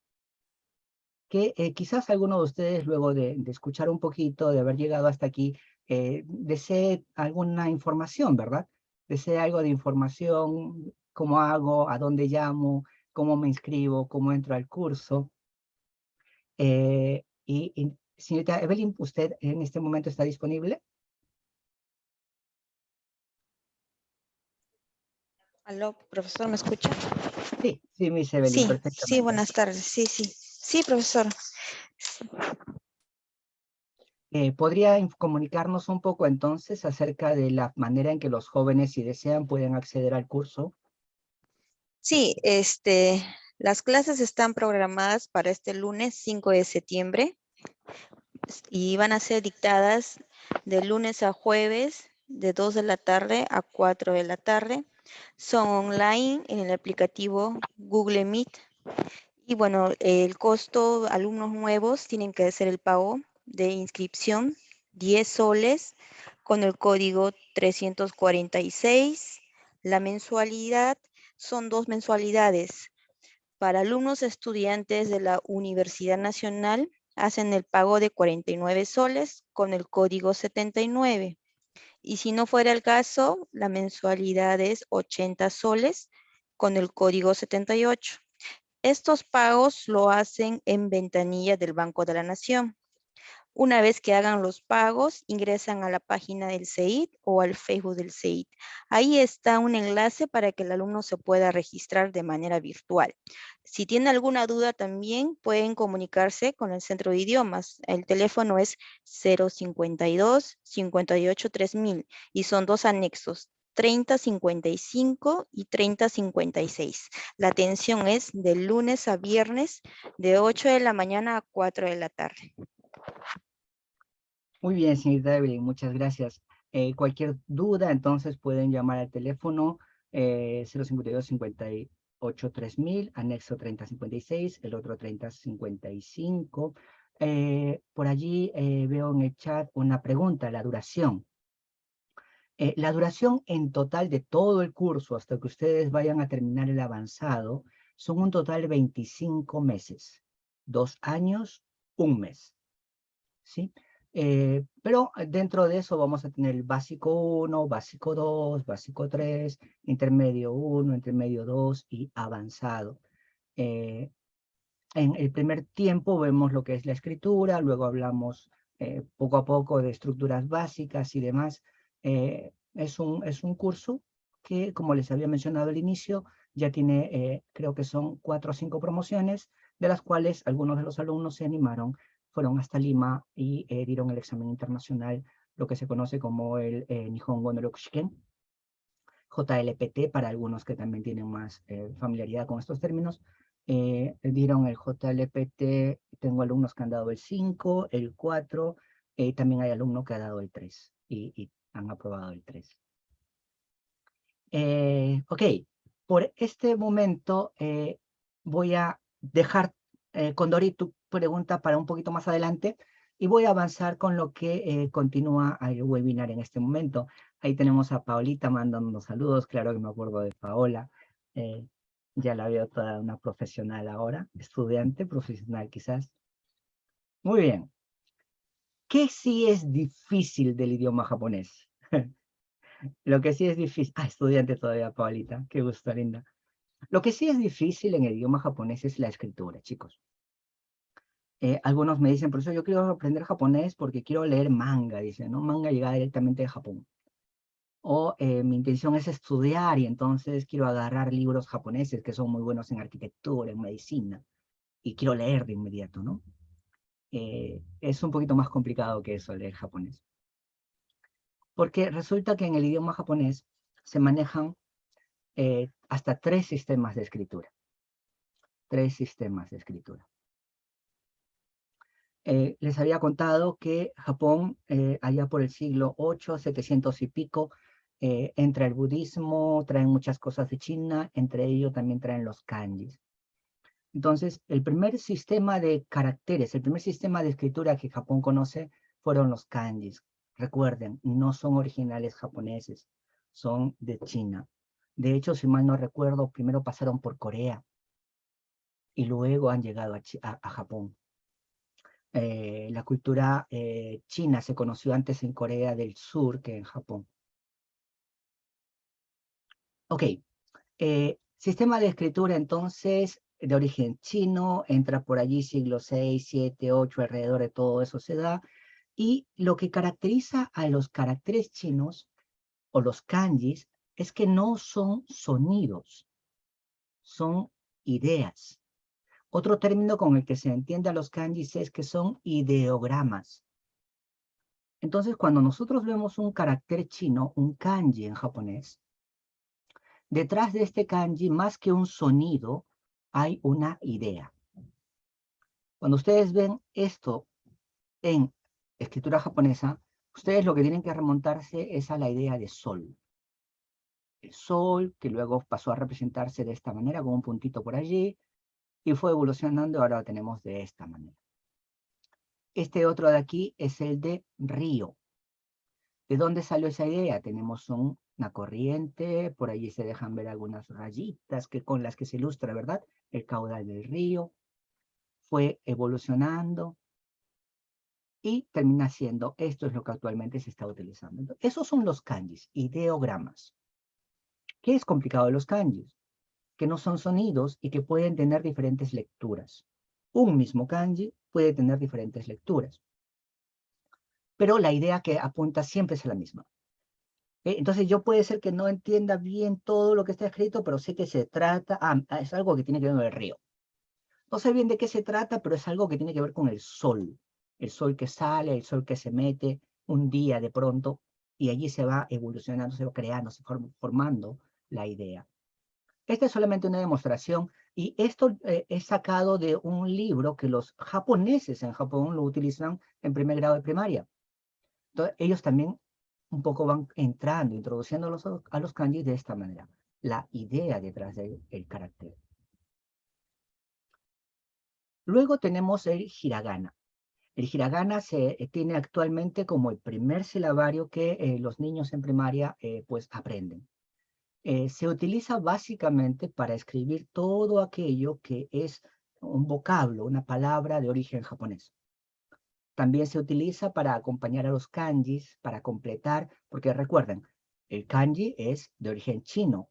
que quizás alguno de ustedes, luego de escuchar un poquito, de haber llegado hasta aquí, desee alguna información, ¿verdad? Desee algo de información, cómo hago, a dónde llamo, cómo me inscribo, cómo entro al curso. Señorita Evelyn, ¿usted en este momento está disponible? Aló, profesor, ¿me escucha? Sí, sí, Miss Evelyn, Sí, sí, perfectamente. buenas tardes. Sí, sí. Sí, profesor. ¿Podría comunicarnos un poco entonces acerca de la manera en que los jóvenes, si desean, pueden acceder al curso? Sí, las clases están programadas para este lunes 5 de septiembre y van a ser dictadas de lunes a jueves de 2 de la tarde a 4 de la tarde. Son online en el aplicativo Google Meet. Y bueno, el costo, alumnos nuevos tienen que hacer el pago de inscripción, 10 soles, con el código 346. La mensualidad son 2 mensualidades. Para alumnos estudiantes de la Universidad Nacional, hacen el pago de 49 soles con el código 79. Y si no fuera el caso, la mensualidad es 80 soles con el código 78. Estos pagos lo hacen en ventanilla del Banco de la Nación. Una vez que hagan los pagos, ingresan a la página del CEIT o al Facebook del CEIT. Ahí está un enlace para que el alumno se pueda registrar de manera virtual. Si tiene alguna duda también pueden comunicarse con el Centro de Idiomas. El teléfono es 052 58 3000 y son 2 anexos. 30:55 y 30:56. La atención es de lunes a viernes de 8 de la mañana a 4 de la tarde. Muy bien, señorita Evelyn, muchas gracias. Cualquier duda, entonces pueden llamar al teléfono 052-58-3000, anexo 3056, el otro 3055. Por allí veo en el chat una pregunta, la duración. La duración en total de todo el curso, hasta que ustedes vayan a terminar el avanzado, son un total de 25 meses. 2 años, 1 mes. ¿Sí? Pero dentro de eso vamos a tener el básico 1, básico 2, básico 3, intermedio 1, intermedio 2 y avanzado. En el primer tiempo vemos lo que es la escritura, luego hablamos poco a poco de estructuras básicas y demás. Es un curso que, como les había mencionado al inicio, ya tiene, creo que son 4 o 5 promociones, de las cuales algunos de los alumnos se animaron, fueron hasta Lima y dieron el examen internacional, lo que se conoce como el Nihongo no Ryokushiken, JLPT, para algunos que también tienen más familiaridad con estos términos. Dieron el JLPT, tengo alumnos que han dado el 5, el 4, también hay alumnos que han dado el 3 y han aprobado el 3. Ok, por este momento voy a dejar con Dori tu pregunta para un poquito más adelante y voy a avanzar con lo que continúa el webinar en este momento. Ahí tenemos a Paolita mandándonos saludos, claro que me acuerdo de Paola. Ya la veo toda una profesional ahora, estudiante, profesional quizás. Muy bien. ¿Qué sí es difícil del idioma japonés? Lo que sí es difícil... Ah, estudiante todavía, Paolita. Qué gusto, linda. Lo que sí es difícil en el idioma japonés es la escritura, chicos. Algunos me dicen, profesor, yo quiero aprender japonés porque quiero leer manga, dicen, ¿no? Manga llega directamente de Japón. O mi intención es estudiar y entonces quiero agarrar libros japoneses que son muy buenos en arquitectura, en medicina, y quiero leer de inmediato, ¿no? Es un poquito más complicado que eso, leer japonés. Porque resulta que en el idioma japonés se manejan hasta 3 sistemas de escritura. 3 sistemas de escritura. Les había contado que Japón, allá por el siglo VIII, 700 y pico, entra el budismo, traen muchas cosas de China, entre ellos también traen los kanjis. Entonces, el primer sistema de caracteres, el primer sistema de escritura que Japón conoce fueron los kanjis. Recuerden, no son originales japoneses, son de China. De hecho, si mal no recuerdo, primero pasaron por Corea y luego han llegado a Japón. La cultura china se conoció antes en Corea del Sur que en Japón. Ok, sistema de escritura entonces de origen chino, entra por allí siglo VI, VII, VIII, alrededor de todo eso se da, y lo que caracteriza a los caracteres chinos o los kanjis es que no son sonidos, son ideas. Otro término con el que se entiende a los kanjis es que son ideogramas. Entonces, cuando nosotros vemos un carácter chino, un kanji en japonés, detrás de este kanji, más que un sonido, hay una idea. Cuando ustedes ven esto en escritura japonesa, ustedes lo que tienen que remontarse es a la idea de sol. El sol, que luego pasó a representarse de esta manera, con un puntito por allí, y fue evolucionando, ahora lo tenemos de esta manera. Este otro de aquí es el de río. ¿De dónde salió esa idea? Tenemos una corriente, por allí se dejan ver algunas rayitas con las que se ilustra, ¿verdad? El caudal del río fue evolucionando y termina siendo, esto es lo que actualmente se está utilizando. Entonces, esos son los kanjis, ideogramas. ¿Qué es complicado de los kanjis? Que no son sonidos y que pueden tener diferentes lecturas. Un mismo kanji puede tener diferentes lecturas. Pero la idea que apunta siempre es la misma. Entonces yo puede ser que no entienda bien todo lo que está escrito, pero sé que se trata, es algo que tiene que ver con el río. No sé bien de qué se trata, pero es algo que tiene que ver con el sol que sale, el sol que se mete un día de pronto. y allí se va evolucionando, se va creando, se va formando la idea. Esta es solamente una demostración, y esto es sacado de un libro que los japoneses en Japón lo utilizan en primer grado de primaria. Entonces, ellos también un poco van entrando, introduciendo a los kanji de esta manera, la idea detrás del carácter. Luego tenemos el hiragana. El hiragana se tiene actualmente como el primer silabario que los niños en primaria pues aprenden. Se utiliza básicamente para escribir todo aquello que es un vocablo, una palabra de origen japonés. También se utiliza para acompañar a los kanjis, para completar, porque recuerden, el kanji es de origen chino,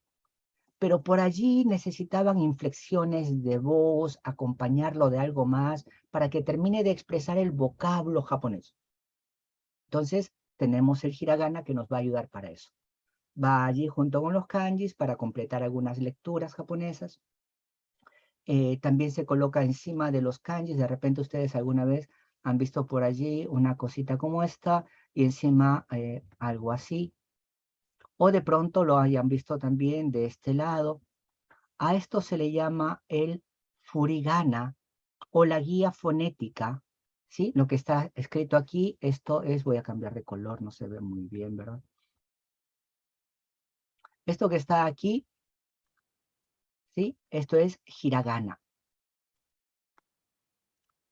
pero por allí necesitaban inflexiones de voz, acompañarlo de algo más, para que termine de expresar el vocablo japonés. Entonces, tenemos el hiragana que nos va a ayudar para eso. Va allí junto con los kanjis para completar algunas lecturas japonesas. También se coloca encima de los kanjis. De repente ustedes alguna vez han visto por allí una cosita como esta y encima algo así. O de pronto lo hayan visto también de este lado. A esto se le llama el furigana o la guía fonética. ¿Sí? Lo que está escrito aquí, esto es, voy a cambiar de color, no se ve muy bien, ¿verdad? Esto que está aquí, ¿sí? Esto es hiragana.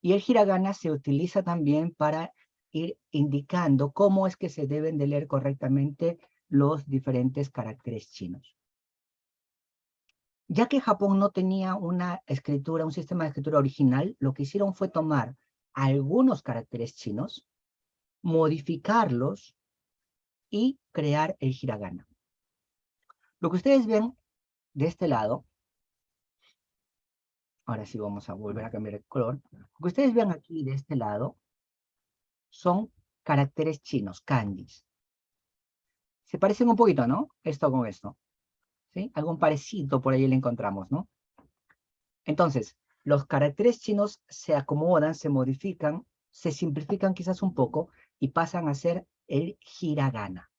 Y el hiragana se utiliza también para ir indicando cómo es que se deben de leer correctamente los diferentes caracteres chinos. Ya que Japón no tenía una escritura, un sistema de escritura original, lo que hicieron fue tomar algunos caracteres chinos, modificarlos y crear el hiragana. Lo que ustedes ven de este lado, ahora sí vamos a volver a cambiar el color, lo que ustedes ven aquí de este lado son caracteres chinos, kanjis. Se parecen un poquito, ¿no? Esto con esto, ¿sí? Algún parecido por ahí le encontramos, ¿no? Entonces, los caracteres chinos se acomodan, se modifican, se simplifican quizás un poco y pasan a ser el hiragana.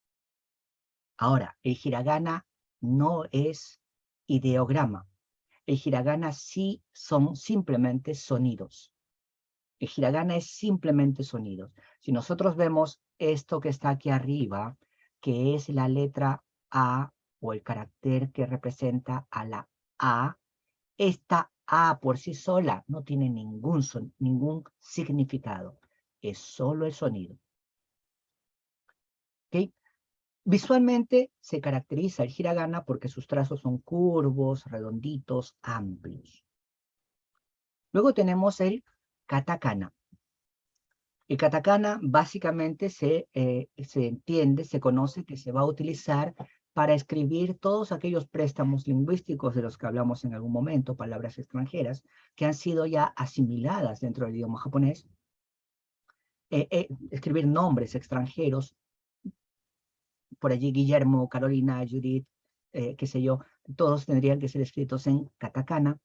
Ahora, el hiragana no es ideograma. El hiragana sí son simplemente sonidos. El hiragana es simplemente sonidos. Si nosotros vemos esto que está aquí arriba, que es la letra A o el carácter que representa a la A, esta A por sí sola no tiene ningún significado. Es solo el sonido. ¿Okay? Visualmente se caracteriza el hiragana porque sus trazos son curvos, redonditos, amplios. Luego tenemos el katakana. El katakana básicamente se entiende, se conoce que se va a utilizar para escribir todos aquellos préstamos lingüísticos de los que hablamos en algún momento, palabras extranjeras, que han sido ya asimiladas dentro del idioma japonés. Escribir nombres extranjeros, por allí Guillermo, Carolina, Judith, qué sé yo, todos tendrían que ser escritos en katakana.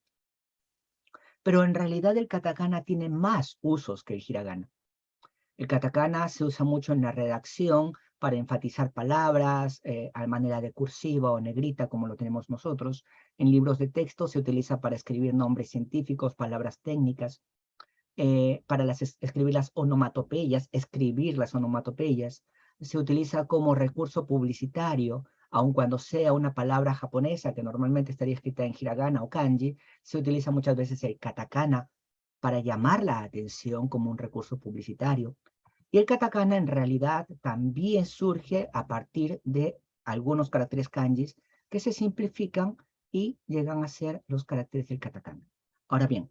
Pero en realidad el katakana tiene más usos que el hiragana. El katakana se usa mucho en la redacción para enfatizar palabras, a manera de cursiva o negrita, como lo tenemos nosotros. En libros de texto se utiliza para escribir nombres científicos, palabras técnicas, para escribir las onomatopeyas, Se utiliza como recurso publicitario, aun cuando sea una palabra japonesa que normalmente estaría escrita en hiragana o kanji, se utiliza muchas veces el katakana para llamar la atención como un recurso publicitario. Y el katakana en realidad también surge a partir de algunos caracteres kanjis que se simplifican y llegan a ser los caracteres del katakana. Ahora bien,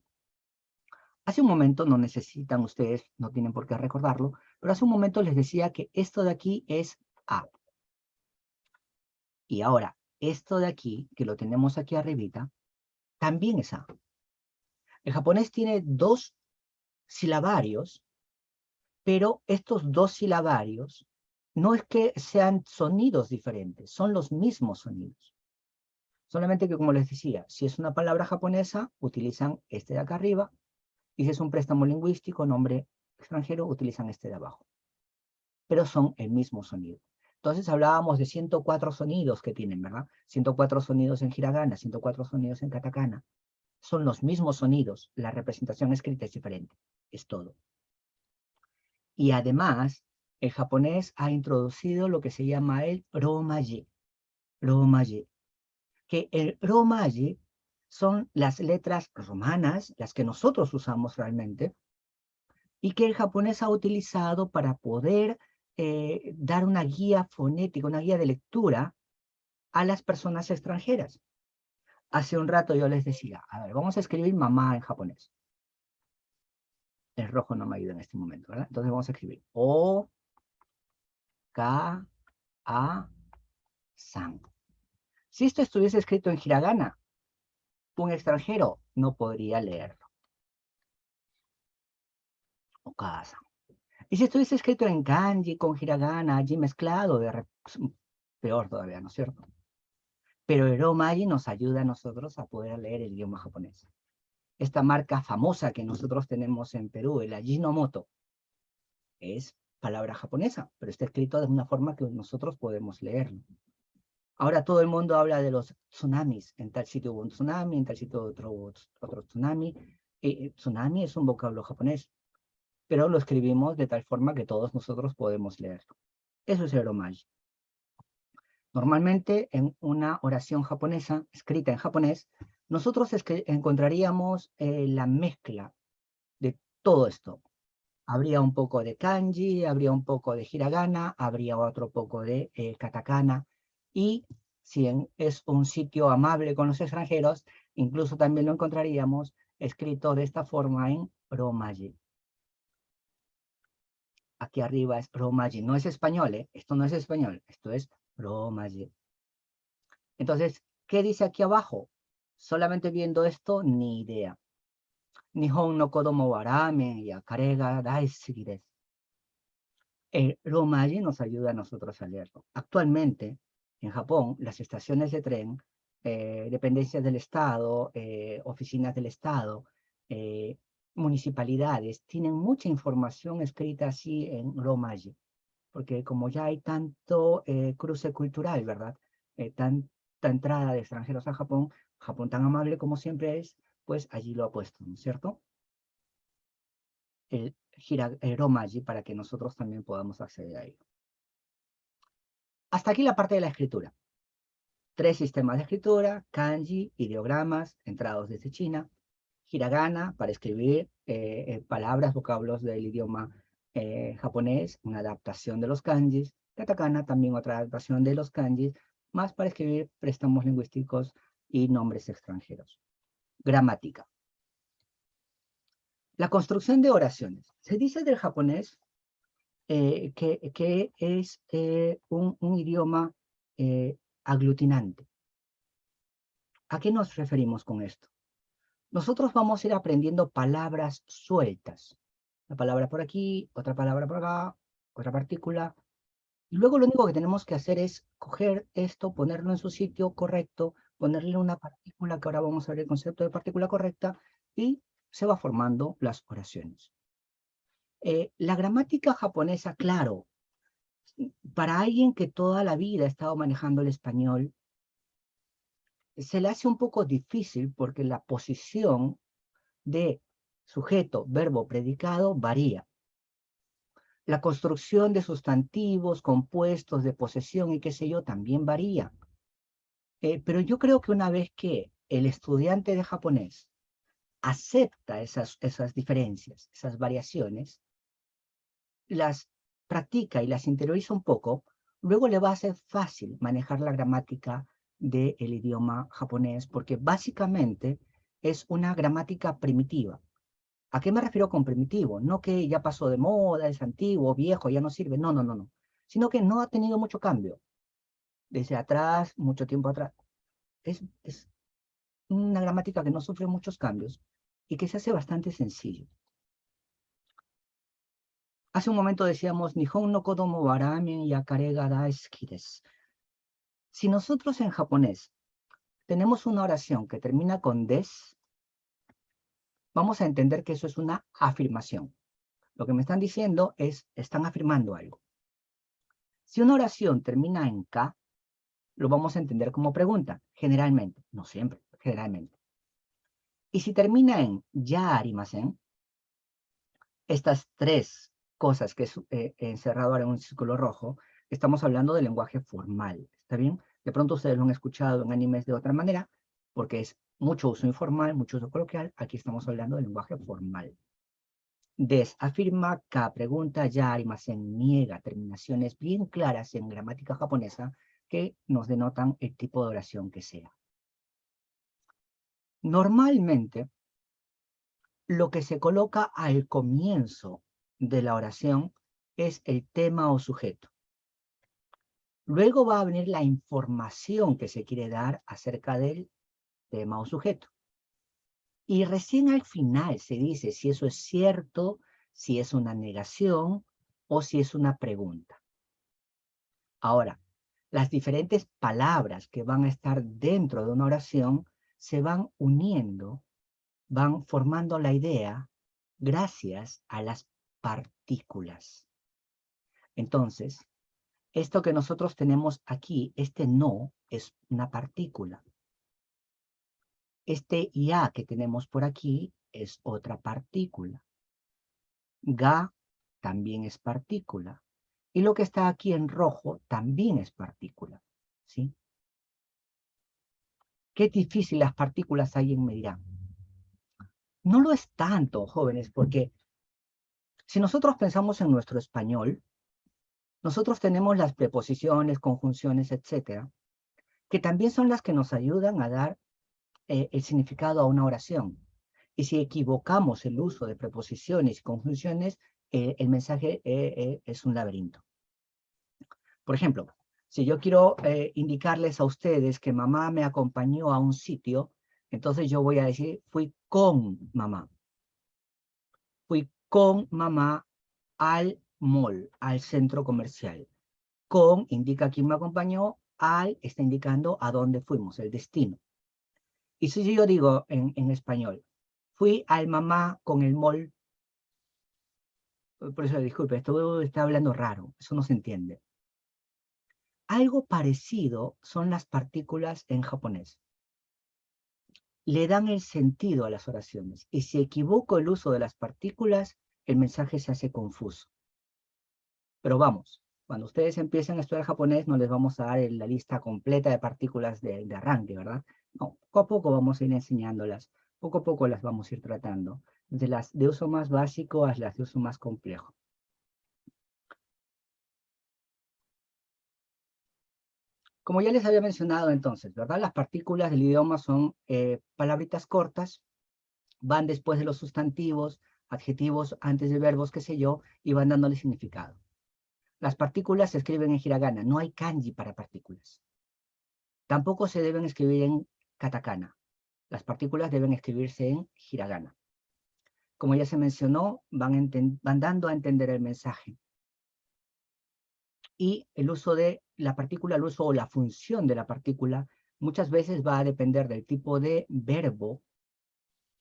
hace un momento, no necesitan ustedes, no tienen por qué recordarlo, pero hace un momento les decía que esto de aquí es A. Y ahora, esto de aquí, que lo tenemos aquí arribita, también es A. El japonés tiene dos silabarios, pero estos dos silabarios no es que sean sonidos diferentes, son los mismos sonidos. Solamente que, como les decía, si es una palabra japonesa, utilizan este de acá arriba, y si es un préstamo lingüístico, nombre extranjero, utilizan este de abajo. Pero son el mismo sonido. Entonces hablábamos de 104 sonidos que tienen, ¿verdad? 104 sonidos en hiragana, 104 sonidos en katakana. Son los mismos sonidos, la representación escrita es diferente, es todo. Y además, el japonés ha introducido lo que se llama el romaji, que el romaji son las letras romanas, las que nosotros usamos realmente, y que el japonés ha utilizado para poder dar una guía fonética, una guía de lectura a las personas extranjeras. Hace un rato yo les decía, a ver, vamos a escribir mamá en japonés. El rojo no me ayuda en este momento, ¿verdad? Entonces vamos a escribir O, K, A, San. Si esto estuviese escrito en hiragana, un extranjero no podría leerlo. O K-san. Y si estuviese escrito en kanji, con hiragana, allí mezclado, peor todavía, ¿no es cierto? Pero el romaji nos ayuda a nosotros a poder leer el idioma japonés. Esta marca famosa que nosotros tenemos en Perú, el Ajinomoto, es palabra japonesa, pero está escrito de una forma que nosotros podemos leerlo. Ahora todo el mundo habla de los tsunamis. En tal sitio hubo un tsunami, en tal sitio otro tsunami. Tsunami es un vocablo japonés, pero lo escribimos de tal forma que todos nosotros podemos leerlo. Eso es el romaji. Normalmente en una oración japonesa, escrita en japonés, nosotros encontraríamos la mezcla de todo esto. Habría un poco de kanji, habría un poco de hiragana, habría otro poco de katakana, y si es un sitio amable con los extranjeros, incluso también lo encontraríamos escrito de esta forma en romaji. Aquí arriba es romaji, no es español, esto no es español, esto es romaji. Entonces, ¿qué dice aquí abajo? Solamente viendo esto, ni idea. Nihon no kodomo wa ramen ya kare ga daisuki desu. El romaji nos ayuda a nosotros a leerlo. Actualmente, en Japón, las estaciones de tren, dependencias del Estado, oficinas del Estado, municipalidades, tienen mucha información escrita así en romaji, porque como ya hay tanto cruce cultural, ¿verdad? Tanta entrada de extranjeros a Japón, Japón tan amable como siempre es, pues allí lo ha puesto, ¿no es cierto? El romaji para que nosotros también podamos acceder a ello. Hasta aquí la parte de la escritura. 3 sistemas de escritura: kanji, ideogramas, entrados desde China; hiragana, para escribir palabras, vocablos del idioma japonés, una adaptación de los kanjis; katakana, también otra adaptación de los kanjis, más para escribir préstamos lingüísticos y nombres extranjeros. Gramática. La construcción de oraciones. Se dice del japonés que es un idioma aglutinante. ¿A qué nos referimos con esto? Nosotros vamos a ir aprendiendo palabras sueltas. Una palabra por aquí, otra palabra por acá, otra partícula. Y luego lo único que tenemos que hacer es coger esto, ponerlo en su sitio correcto, ponerle una partícula, que ahora vamos a ver el concepto de partícula correcta, y se va formando las oraciones. La gramática japonesa, claro, para alguien que toda la vida ha estado manejando el español, se le hace un poco difícil porque la posición de sujeto, verbo, predicado varía. La construcción de sustantivos, compuestos, de posesión y qué sé yo, también varía. Pero yo creo que una vez que el estudiante de japonés acepta esas diferencias, esas variaciones, las practica y las interioriza un poco, luego le va a ser fácil manejar la gramática del idioma japonés, porque básicamente es una gramática primitiva. ¿A qué me refiero con primitivo? No que ya pasó de moda, es antiguo, viejo, ya no sirve, no, no, no, no. Sino que no ha tenido mucho cambio. Desde atrás, mucho tiempo atrás. Es una gramática que no sufre muchos cambios y que se hace bastante sencillo. Hace un momento decíamos, Nihon no kodomo wa ramen yakare ga daisuki desu. Si nosotros en japonés tenemos una oración que termina con des, vamos a entender que eso es una afirmación. Lo que me están diciendo es, están afirmando algo. Si una oración termina en ka, lo vamos a entender como pregunta, generalmente, no siempre, generalmente. Y si termina en ya arimasen, estas tres cosas que he encerrado ahora en un círculo rojo, estamos hablando de lenguaje formal, ¿está bien? De pronto ustedes lo han escuchado en animes de otra manera, porque es mucho uso informal, mucho uso coloquial. Aquí estamos hablando de lenguaje formal. Des afirma, ka pregunta, ya arimasen niega, terminaciones bien claras en gramática japonesa que nos denotan el tipo de oración que sea. Normalmente, lo que se coloca al comienzo de la oración es el tema o sujeto. Luego va a venir la información que se quiere dar acerca del tema o sujeto. Y recién al final se dice si eso es cierto, si es una negación o si es una pregunta. Ahora, las diferentes palabras que van a estar dentro de una oración se van uniendo, van formando la idea gracias a las partículas. Entonces, esto que nosotros tenemos aquí, este no, es una partícula. Este ya que tenemos por aquí es otra partícula. Ga también es partícula. Y lo que está aquí en rojo también es partícula. ¿Sí? Qué difícil las partículas alguien me dirá. No lo es tanto, jóvenes, porque si nosotros pensamos en nuestro español, nosotros tenemos las preposiciones, conjunciones, etcétera, que también son las que nos ayudan a dar el significado a una oración. Y si equivocamos el uso de preposiciones y conjunciones, el mensaje es un laberinto. Por ejemplo, si yo quiero indicarles a ustedes que mamá me acompañó a un sitio, entonces yo voy a decir, fui con mamá. Fui con mamá al mall, al centro comercial. Con indica quién me acompañó, al está indicando a dónde fuimos, el destino. Y si yo digo en español, fui al mamá con el mall, por eso disculpe, esto está hablando raro, eso no se entiende. Algo parecido son las partículas en japonés. Le dan el sentido a las oraciones, y si equivoco el uso de las partículas, el mensaje se hace confuso. Pero vamos, cuando ustedes empiecen a estudiar japonés, no les vamos a dar la lista completa de partículas de arranque, ¿verdad? No, poco a poco vamos a ir enseñándolas, poco a poco las vamos a ir tratando, desde las de uso más básico a las de uso más complejo. Como ya les había mencionado entonces, ¿verdad? Las partículas del idioma son palabritas cortas, van después de los sustantivos, adjetivos, antes de verbos, qué sé yo, y van dándole significado. Las partículas se escriben en hiragana, no hay kanji para partículas. Tampoco se deben escribir en katakana. Las partículas deben escribirse en hiragana. Como ya se mencionó, van dando a entender el mensaje. Y el uso de la partícula, el uso o la función de la partícula, muchas veces va a depender del tipo de verbo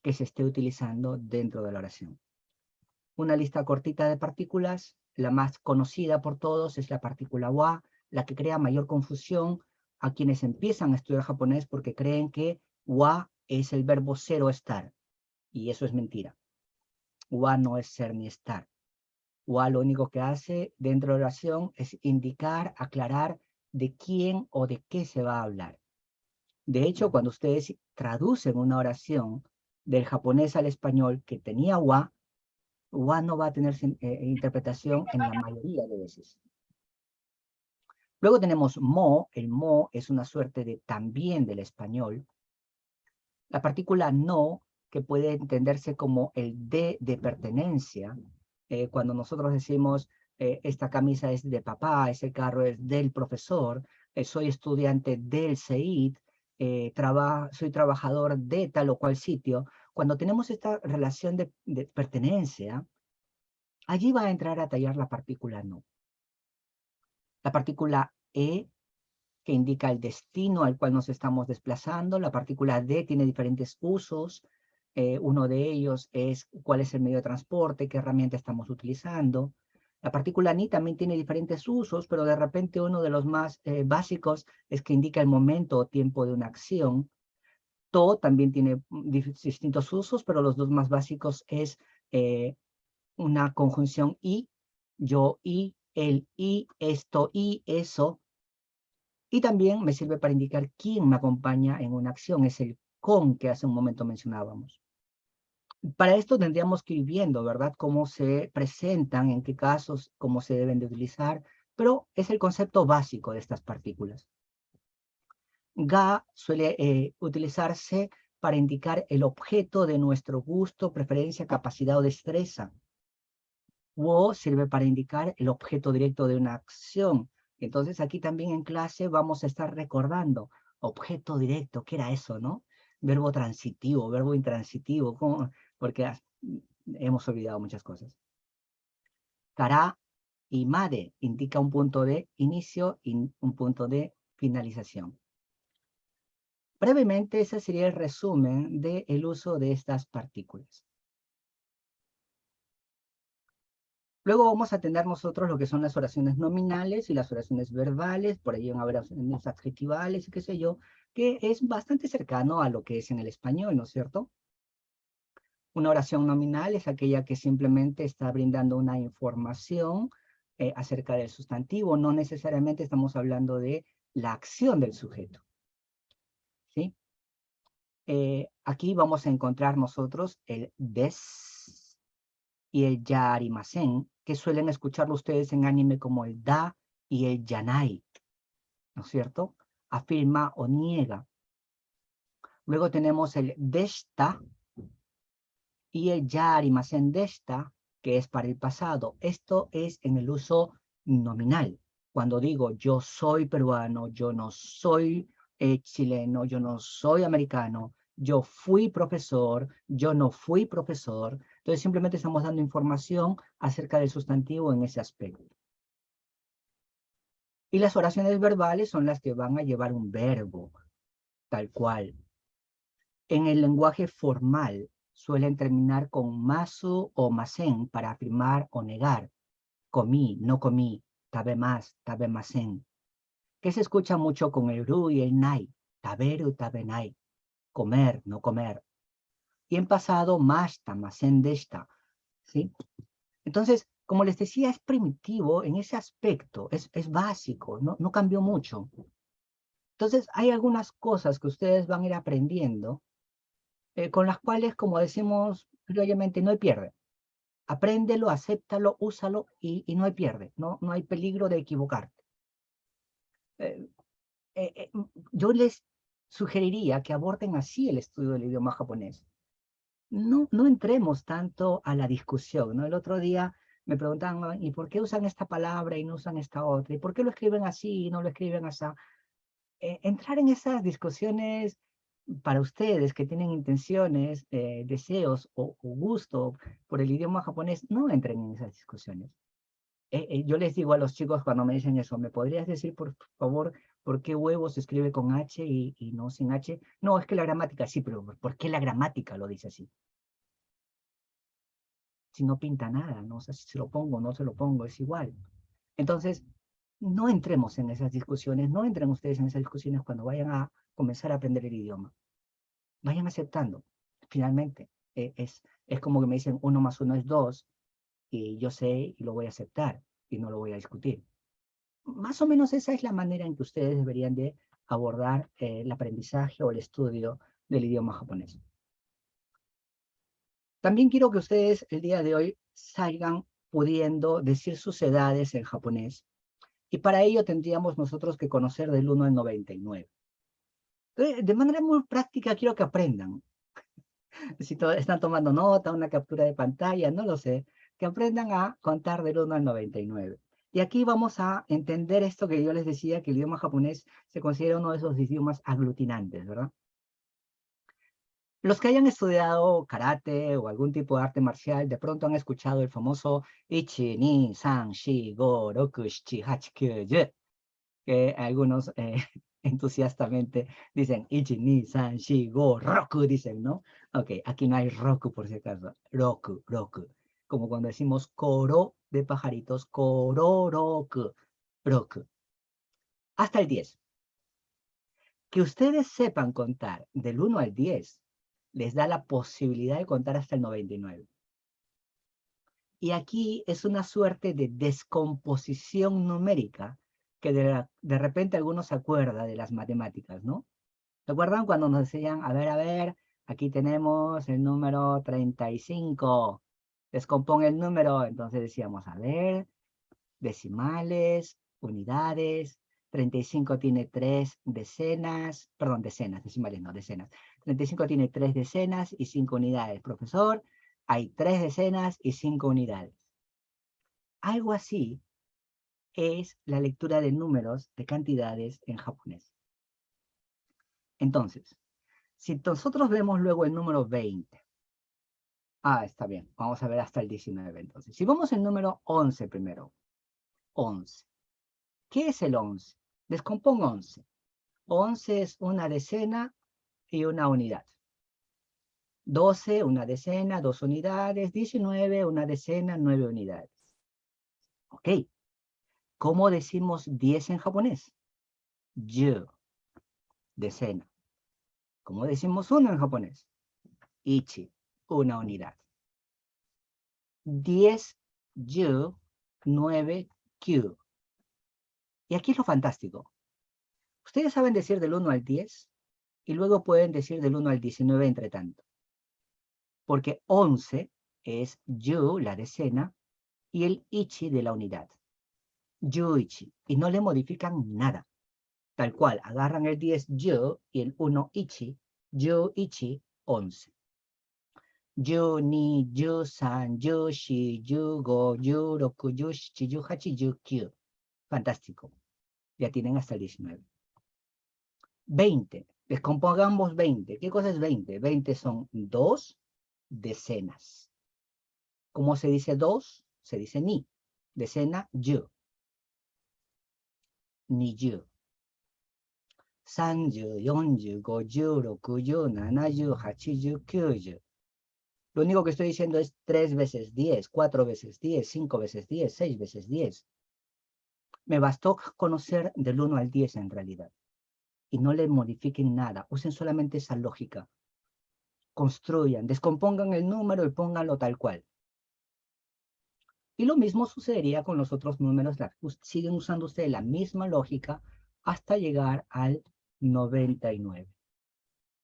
que se esté utilizando dentro de la oración. Una lista cortita de partículas, la más conocida por todos es la partícula wa, la que crea mayor confusión a quienes empiezan a estudiar japonés porque creen que wa es el verbo ser o estar, y eso es mentira. Wa no es ser ni estar. Wa lo único que hace dentro de la oración es indicar, aclarar de quién o de qué se va a hablar. De hecho, cuando ustedes traducen una oración del japonés al español que tenía wa no va a tener interpretación en la mayoría de veces. Luego tenemos mo. El mo es una suerte de también del español. La partícula no, que puede entenderse como el de pertenencia. Cuando nosotros decimos, esta camisa es de papá, ese carro es del profesor, soy estudiante del CEIT, soy trabajador de tal o cual sitio. Cuando tenemos esta relación de pertenencia, allí va a entrar a tallar la partícula no. La partícula e, que indica el destino al cual nos estamos desplazando. La partícula de tiene diferentes usos. Uno de ellos es cuál es el medio de transporte, qué herramienta estamos utilizando. La partícula ni también tiene diferentes usos, pero de repente uno de los más básicos es que indica el momento o tiempo de una acción. To también tiene distintos usos, pero los dos más básicos es una conjunción y, yo y, el y, esto y, eso. Y también me sirve para indicar quién me acompaña en una acción, es el con que hace un momento mencionábamos. Para esto tendríamos que ir viendo, ¿verdad?, cómo se presentan, en qué casos, cómo se deben de utilizar, pero es el concepto básico de estas partículas. Ga suele utilizarse para indicar el objeto de nuestro gusto, preferencia, capacidad o destreza. Wo sirve para indicar el objeto directo de una acción. Entonces aquí también en clase vamos a estar recordando objeto directo, ¿qué era eso, no? Verbo transitivo, verbo intransitivo, ¿cómo? Porque hemos olvidado muchas cosas. Kara y made indica un punto de inicio y un punto de finalización. Brevemente, ese sería el resumen del uso de estas partículas. Luego vamos a tener nosotros lo que son las oraciones nominales y las oraciones verbales, por ahí van a haber oraciones adjetivales y qué sé yo, que es bastante cercano a lo que es en el español, ¿no es cierto? Una oración nominal es aquella que simplemente está brindando una información acerca del sustantivo, no necesariamente estamos hablando de la acción del sujeto, ¿sí? Aquí vamos a encontrar nosotros el des y el yarimasen, que suelen escucharlo ustedes en anime como el da y el yanai, ¿no es cierto? Afirma o niega. Luego tenemos el deshita y el yarimasen deshita, que es para el pasado. Esto es en el uso nominal. Cuando digo yo soy peruano, yo no soy chileno, yo no soy americano, yo fui profesor, yo no fui profesor. Entonces simplemente estamos dando información acerca del sustantivo en ese aspecto. Y las oraciones verbales son las que van a llevar un verbo, tal cual. En el lenguaje formal suelen terminar con masu o masen para afirmar o negar. Comí, no comí, tabe masen. Que se escucha mucho con el ru y el nai. Taberu, tabenai. Comer, no comer. Y en pasado, mashta, masen deshta. ¿Sí? Entonces, como les decía, es primitivo en ese aspecto, es básico, no cambió mucho. Entonces, hay algunas cosas que ustedes van a ir aprendiendo, con las cuales, como decimos criollomente, no hay pierde. Apréndelo, acéptalo, úsalo y no hay pierde, no hay peligro de equivocarte. Eh, yo les sugeriría que aborden así el estudio del idioma japonés. No entremos tanto a la discusión, ¿no? El otro día me preguntaban, ¿y por qué usan esta palabra y no usan esta otra? ¿Y por qué lo escriben así y no lo escriben así? Entrar en esas discusiones para ustedes que tienen intenciones, deseos o gusto por el idioma japonés, no entren en esas discusiones. Yo les digo a los chicos cuando me dicen eso, ¿me podrías decir por favor por qué huevo se escribe con H y no sin H? No, es que la gramática sí, pero ¿por qué la gramática lo dice así? Si no pinta nada, ¿no? O sea, si se lo pongo o no se lo pongo, es igual. Entonces, no entremos en esas discusiones, no entren ustedes en esas discusiones cuando vayan a comenzar a aprender el idioma. Vayan aceptando. Finalmente, es como que me dicen 1 más 1 es 2, y yo sé y lo voy a aceptar y no lo voy a discutir. Más o menos esa es la manera en que ustedes deberían de abordar el aprendizaje o el estudio del idioma japonés. También quiero que ustedes el día de hoy salgan pudiendo decir sus edades en japonés. Y para ello tendríamos nosotros que conocer del 1 al 99. De manera muy práctica quiero que aprendan. Si están tomando nota, una captura de pantalla, no lo sé, que aprendan a contar del 1 al 99. Y aquí vamos a entender esto que yo les decía, que el idioma japonés se considera uno de esos idiomas aglutinantes, ¿verdad? Los que hayan estudiado karate o algún tipo de arte marcial, de pronto han escuchado el famoso 1, 2, 3, 4, 5, 6, 7, 8, 9, 10, que algunos entusiastamente dicen 1, 2, 3, 4, 5, Roku, dicen, ¿no? Ok, aquí no hay Roku por si acaso. Roku, Roku. Como cuando decimos Koro de pajaritos, kororoku, roku. Hasta el 10. Que ustedes sepan contar del 1 al 10 les da la posibilidad de contar hasta el 99. Y aquí es una suerte de descomposición numérica que de repente algunos se acuerdan de las matemáticas, ¿no? ¿Se acuerdan cuando nos decían, a ver, aquí tenemos el número 35, descompone el número? Entonces decíamos, a ver, decimales, unidades, 35 tiene 3 decenas, perdón, decenas, decimales no, decenas. 35 tiene 3 decenas y 5 unidades. Profesor, hay 3 decenas y 5 unidades. Algo así es la lectura de números, de cantidades en japonés. Entonces, si nosotros vemos luego el número 20, está bien, vamos a ver hasta el 19 entonces. Si vamos el número 11 primero, 11. ¿Qué es el 11? Descompongo 11. 11 es una decena y una unidad. 12, una decena, 2 unidades. 19, una decena, 9 unidades. Ok. ¿Cómo decimos 10 en japonés? Yu, decena. ¿Cómo decimos 1 en japonés? Ichi, una unidad. 10, yu, 9, kyu. Y aquí es lo fantástico. Ustedes saben decir del 1 al 10 y luego pueden decir del 1 al 19 entre tanto. Porque 11 es yu, la decena, y el ichi de la unidad. Yu-ichi. Y no le modifican nada. Tal cual, agarran el 10 yu y el 1 ichi, yu-ichi, 11. Yu-ni, yu-san, yu-shi, yu-go, yu-roku, yu-shichi, yu-hachi, yu-kyu. Fantástico. Ya tienen hasta el 19. 20. Descompongamos 20. ¿Qué cosa es 20? 20 son 2 decenas. ¿Cómo se dice 2? Se dice ni. Decena, yu. Ni yu. 30, 40, 50, 60, 70, 80, 90. Lo único que estoy diciendo es 3 veces 10, 4 veces 10, 5 veces 10, 6 veces 10. Me bastó conocer del 1 al 10 en realidad. Y no le modifiquen nada. Usen solamente esa lógica. Construyan, descompongan el número y pónganlo tal cual. Y lo mismo sucedería con los otros números. Siguen usando ustedes la misma lógica hasta llegar al 99.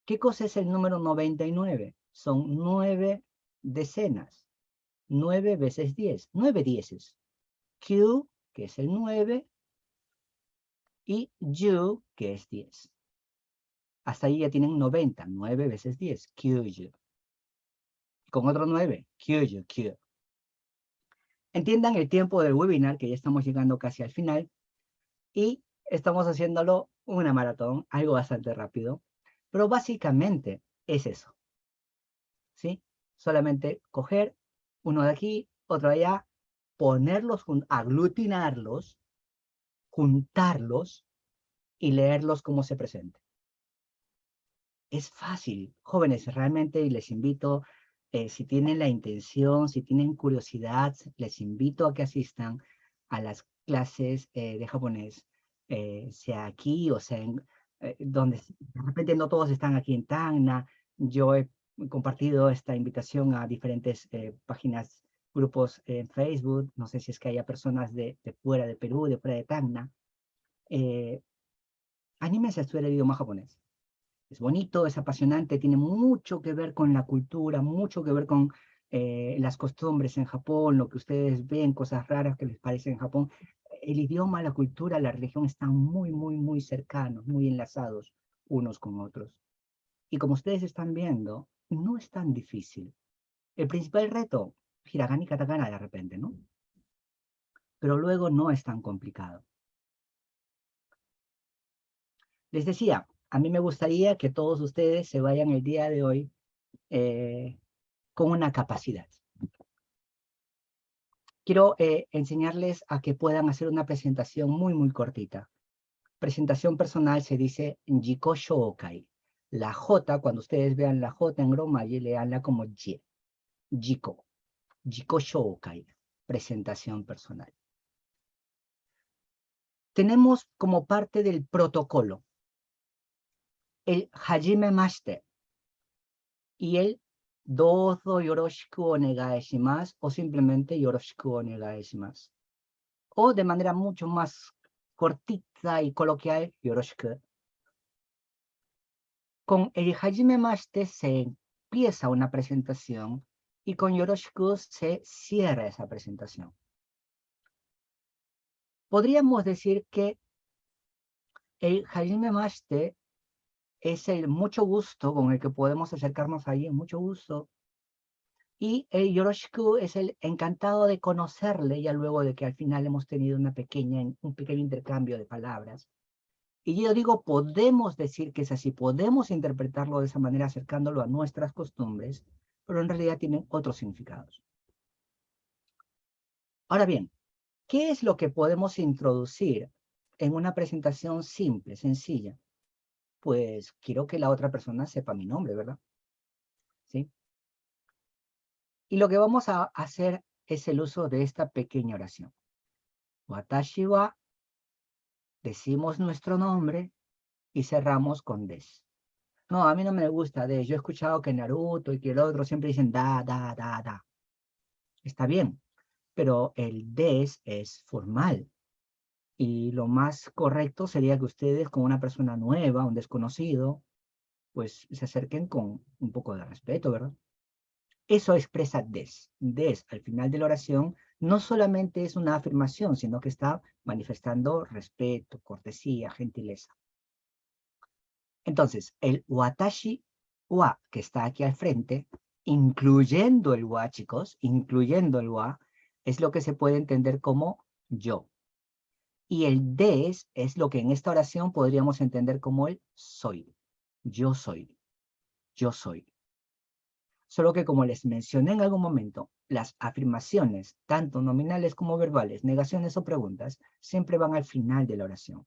¿Qué cosa es el número 99? Son 9 decenas. 9 veces 10. 9 dieces. Q, que es el 9, y Yu, que es 10. Hasta ahí ya tienen 90. 9 veces 10. Q, Yu. Con otro 9. Q, Yu, Q. Entiendan el tiempo del webinar, que ya estamos llegando casi al final. Y estamos haciéndolo una maratón, algo bastante rápido. Pero básicamente es eso. ¿Sí? Solamente coger uno de aquí, otro de allá, ponerlos, aglutinarlos, juntarlos y leerlos como se presente. Es fácil, jóvenes, realmente les invito, si tienen la intención, si tienen curiosidad, les invito a que asistan a las clases de japonés, sea aquí o sea en donde de repente no todos están aquí en Tacna. Yo he compartido esta invitación a diferentes páginas, grupos en Facebook. No sé si es que haya personas de fuera de Perú, de fuera de Tacna. Anímense a estudiar el idioma japonés. Es bonito, es apasionante, tiene mucho que ver con la cultura, mucho que ver con las costumbres en Japón, lo que ustedes ven, cosas raras que les parece en Japón. El idioma, la cultura, la religión están muy, muy, muy cercanos, muy enlazados unos con otros. Y como ustedes están viendo, no es tan difícil. El principal reto, hiragana y katakana de repente, ¿no? Pero luego no es tan complicado. Les decía, a mí me gustaría que todos ustedes se vayan el día de hoy con una capacidad. Quiero enseñarles a que puedan hacer una presentación muy, muy cortita. Presentación personal se dice Jiko Shoukai. La J, cuando ustedes vean la J en Romaji, leanla como J. Jiko. Jiko Shoukai. presentación personal. Tenemos como parte del protocolo el hajimemashite y el dozo yoroshiku onegai shimasu o simplemente yoroshiku onegai shimasu. O de manera mucho más cortita y coloquial, yoroshiku. Con el hajimemashite se empieza una presentación y con yoroshiku se cierra esa presentación. Podríamos decir que el hajimemashite es el mucho gusto con el que podemos acercarnos allí, mucho gusto. Y el yoroshiku es el encantado de conocerle, ya luego de que al final hemos tenido un pequeño intercambio de palabras. Y yo digo, podemos decir que es así, podemos interpretarlo de esa manera acercándolo a nuestras costumbres, pero en realidad tienen otros significados. Ahora bien, ¿qué es lo que podemos introducir en una presentación simple, sencilla? Pues quiero que la otra persona sepa mi nombre, ¿verdad? ¿Sí? Y lo que vamos a hacer es el uso de esta pequeña oración. Watashi wa, decimos nuestro nombre y cerramos con des. No, a mí no me gusta des. Yo he escuchado que Naruto y que el otro siempre dicen da, da, da, da. Está bien, pero el des es formal. Y lo más correcto sería que ustedes con una persona nueva, un desconocido, pues se acerquen con un poco de respeto, ¿verdad? Eso expresa des. Des al final de la oración no solamente es una afirmación, sino que está manifestando respeto, cortesía, gentileza. Entonces, el watashi wa que está aquí al frente, incluyendo el wa, chicos, incluyendo el wa, es lo que se puede entender como yo. Y el des es lo que en esta oración podríamos entender como el soy. Yo soy. Yo soy. Solo que como les mencioné en algún momento, las afirmaciones, tanto nominales como verbales, negaciones o preguntas, siempre van al final de la oración.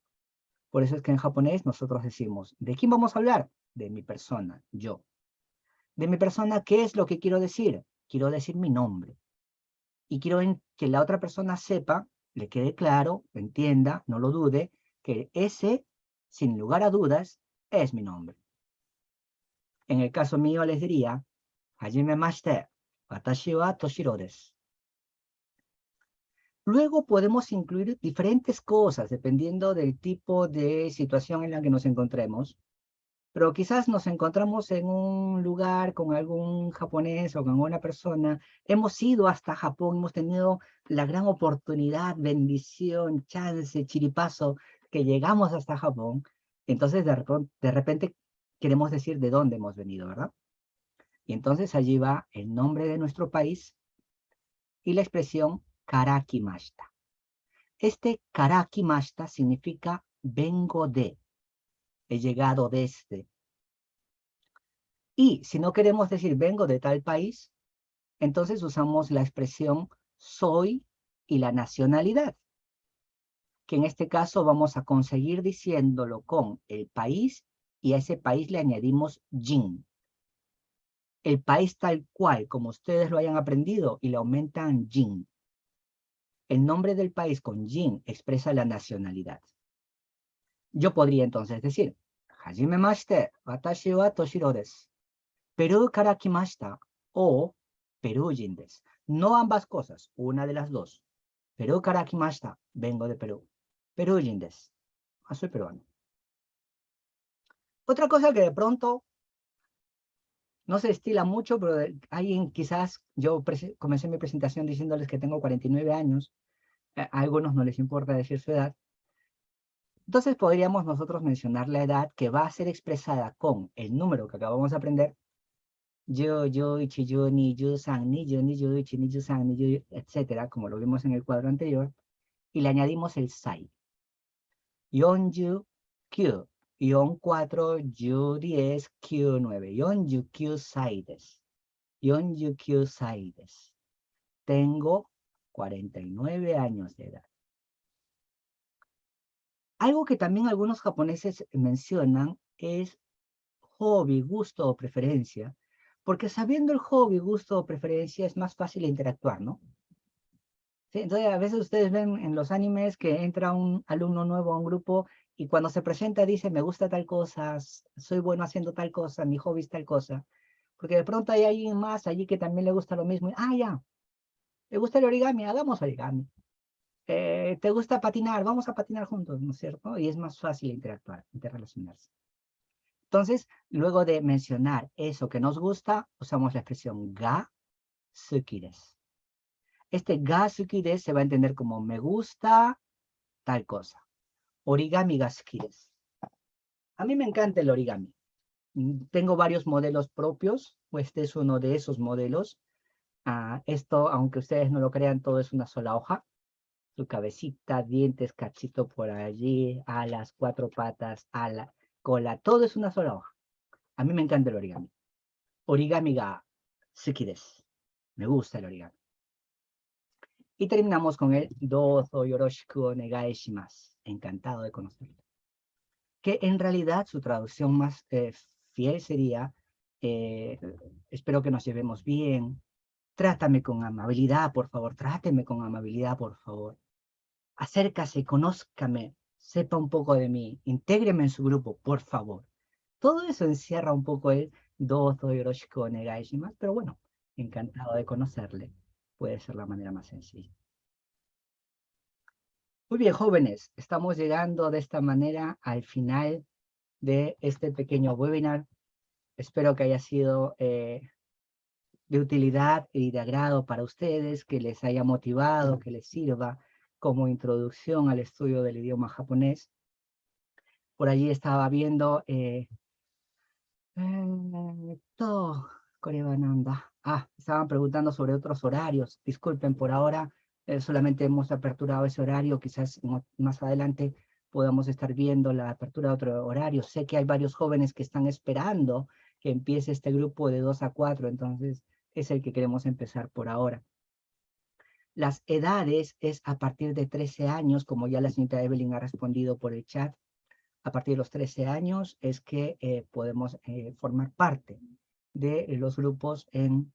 Por eso es que en japonés nosotros decimos, ¿de quién vamos a hablar? De mi persona, yo. De mi persona, ¿qué es lo que quiero decir? Quiero decir mi nombre. Y quiero que la otra persona sepa, le quede claro, entienda, no lo dude, que ese, sin lugar a dudas, es mi nombre. En el caso mío les diría, hajimemashite, watashi wa Toshiro desu. Luego podemos incluir diferentes cosas dependiendo del tipo de situación en la que nos encontremos. Pero quizás nos encontramos en un lugar con algún japonés o con una persona. Hemos ido hasta Japón, hemos tenido la gran oportunidad, bendición, chance, chiripazo, que llegamos hasta Japón. Entonces de repente queremos decir de dónde hemos venido, ¿verdad? Y entonces allí va el nombre de nuestro país y la expresión karakimashita. Este karakimashita significa vengo de, he llegado desde. Y si no queremos decir vengo de tal país, entonces usamos la expresión soy y la nacionalidad, que en este caso vamos a conseguir diciéndolo con el país y a ese país le añadimos jin. El país tal cual, como ustedes lo hayan aprendido, y le aumentan jin. El nombre del país con jin expresa la nacionalidad. Yo podría entonces decir, hajimemashite, watashi wa Toshiro desu. Perú kara kimashita o Perú-jin desu. No ambas cosas, una de las dos. Perú kara kimashita, vengo de Perú. Perú-jin desu. Soy peruano. Otra cosa que de pronto no se estila mucho, pero alguien quizás, yo comencé mi presentación diciéndoles que tengo 49 años, a algunos no les importa decir su edad. Entonces podríamos nosotros mencionar la edad que va a ser expresada con el número que acabamos de aprender, yo, ichi, yo, ni, yo, san, ni, yo, ichi, ni, yo, san, ni, yo, etcétera, como lo vimos en el cuadro anterior, y le añadimos el sai. 49, 4, 10, 9, 49 歳です. 49 歳です. Tengo 49 años de edad. Algo que también algunos japoneses mencionan es hobby, gusto o preferencia, porque sabiendo el hobby, gusto o preferencia es más fácil interactuar, ¿no? ¿sí? Entonces, a veces ustedes ven en los animes que entra un alumno nuevo a un grupo y cuando se presenta dice, me gusta tal cosa, soy bueno haciendo tal cosa, mi hobby es tal cosa. Porque de pronto hay alguien más allí que también le gusta lo mismo. Ya, ¿te gusta el origami? Hagamos origami. ¿Te gusta patinar? Vamos a patinar juntos, ¿no es cierto? Y es más fácil interactuar, interrelacionarse. Entonces, luego de mencionar eso que nos gusta, usamos la expresión ga suki desu. Este ga suki desu se va a entender como me gusta tal cosa. Origami ga suki desu. A mí me encanta el origami. Tengo varios modelos propios, pues este es uno de esos modelos. Esto, aunque ustedes no lo crean, todo es una sola hoja. Su cabecita, dientes, cachito por allí, alas, cuatro patas, ala, cola, todo es una sola hoja. A mí me encanta el origami. Origami ga suki desu. Me gusta el origami. Y terminamos con el dozo yoroshiku onegai shimasu. Encantado de conocerlo. Que en realidad su traducción más fiel sería, espero que nos llevemos bien, trátame con amabilidad, por favor, tráteme con amabilidad, por favor. Acércase, conózcame, sepa un poco de mí, intégreme en su grupo, por favor. Todo eso encierra un poco el dozo yoroshiku onegai shimasu, pero bueno, encantado de conocerle. Puede ser la manera más sencilla. Muy bien, jóvenes, estamos llegando de esta manera al final de este pequeño webinar. Espero que haya sido de utilidad y de agrado para ustedes, que les haya motivado, que les sirva como introducción al estudio del idioma japonés. Por allí estaba viendo todo Korebananda. Estaban preguntando sobre otros horarios. Disculpen, por ahora solamente hemos aperturado ese horario. Quizás más adelante podamos estar viendo la apertura de otro horario. Sé que hay varios jóvenes que están esperando que empiece este grupo de 2 a 4, entonces es el que queremos empezar por ahora. Las edades es a partir de 13 años, como ya la señorita Evelyn ha respondido por el chat. A partir de los 13 años es que podemos formar parte de los grupos en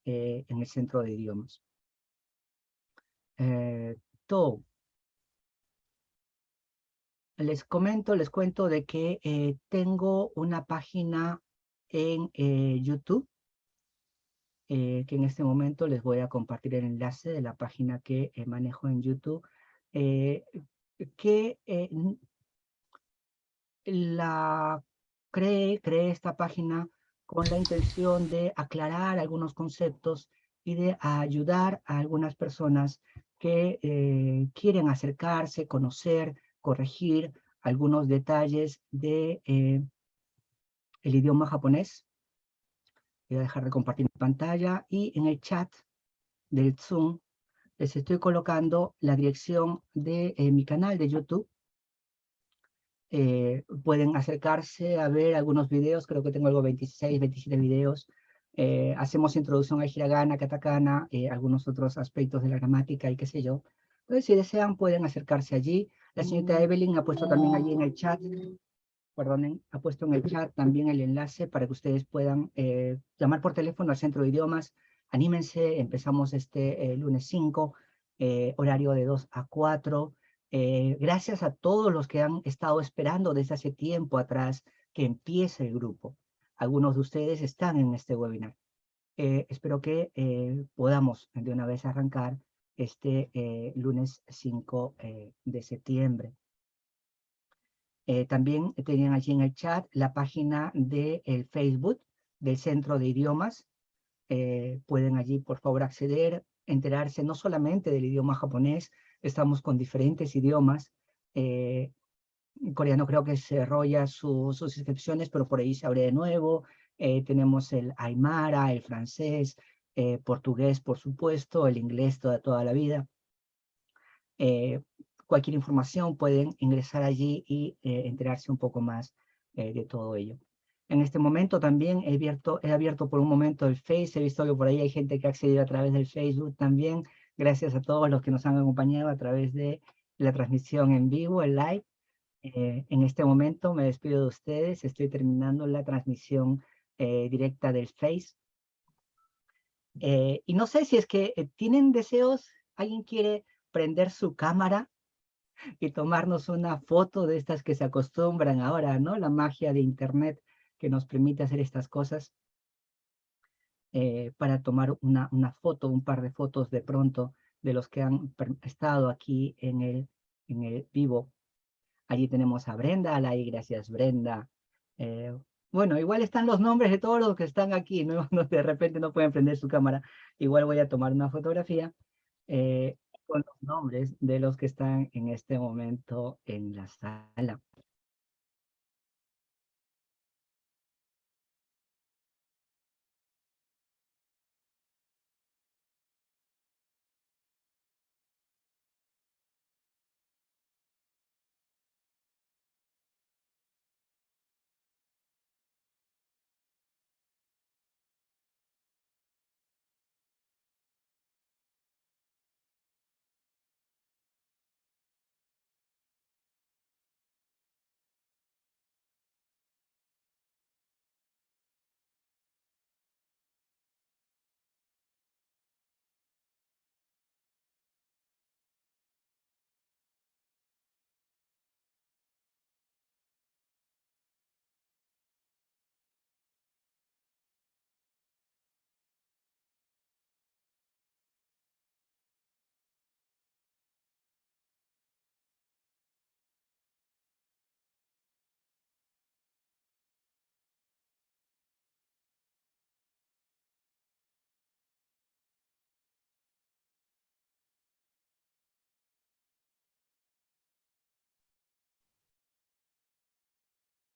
el centro de idiomas. Les cuento de que tengo una página en YouTube, que en este momento les voy a compartir el enlace de la página que manejo en YouTube, que creé esta página con la intención de aclarar algunos conceptos y de ayudar a algunas personas que quieren acercarse, conocer, corregir algunos detalles de el idioma japonés. Voy a dejar de compartir mi pantalla y en el chat del Zoom les estoy colocando la dirección de mi canal de YouTube. Pueden acercarse a ver algunos videos, creo que tengo algo 26, 27 videos. Hacemos introducción al hiragana, katakana, algunos otros aspectos de la gramática y qué sé yo. Entonces, si desean, pueden acercarse allí. La señorita Evelyn ha puesto también allí en el chat, perdonen, ha puesto en el chat también el enlace para que ustedes puedan llamar por teléfono al centro de idiomas. Anímense, empezamos este lunes 5, horario de 2 a 4. Gracias a todos los que han estado esperando desde hace tiempo atrás que empiece el grupo. Algunos de ustedes están en este webinar. Espero que podamos de una vez arrancar este lunes 5 de septiembre. También tenían allí en el chat la página del Facebook del Centro de Idiomas. Pueden allí, por favor, acceder, enterarse no solamente del idioma japonés, estamos con diferentes idiomas. Coreano creo que cerró ya sus inscripciones, pero por ahí se abre de nuevo. Tenemos el aymara, el francés, portugués, por supuesto, el inglés toda la vida. Cualquier información pueden ingresar allí y enterarse un poco más de todo ello. En este momento también he abierto por un momento el Face, he visto que por ahí hay gente que ha accedido a través del Facebook también. Gracias a todos los que nos han acompañado a través de la transmisión en vivo, el live. En este momento me despido de ustedes, estoy terminando la transmisión directa del Face. Y no sé si es que tienen deseos ¿Alguien quiere prender su cámara y tomarnos una foto de estas que se acostumbran ahora, ¿no? La magia de Internet que nos permite hacer estas cosas, para tomar una foto, un par de fotos de pronto de los que han estado aquí en el vivo. Allí tenemos a Brenda, ahí, gracias Brenda. Bueno, igual están los nombres de todos los que están aquí, ¿no? De repente no pueden prender su cámara. Igual voy a tomar una fotografía con los nombres de los que están en este momento en la sala.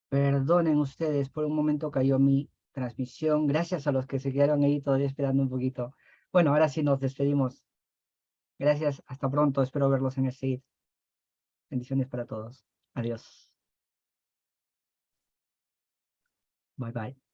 Perdonen ustedes, por un momento cayó mi transmisión. Gracias a los que se quedaron ahí todavía esperando un poquito. Bueno, ahora sí nos despedimos. Gracias, hasta pronto. Espero verlos en el SEID. Bendiciones para todos. Adiós. Bye bye.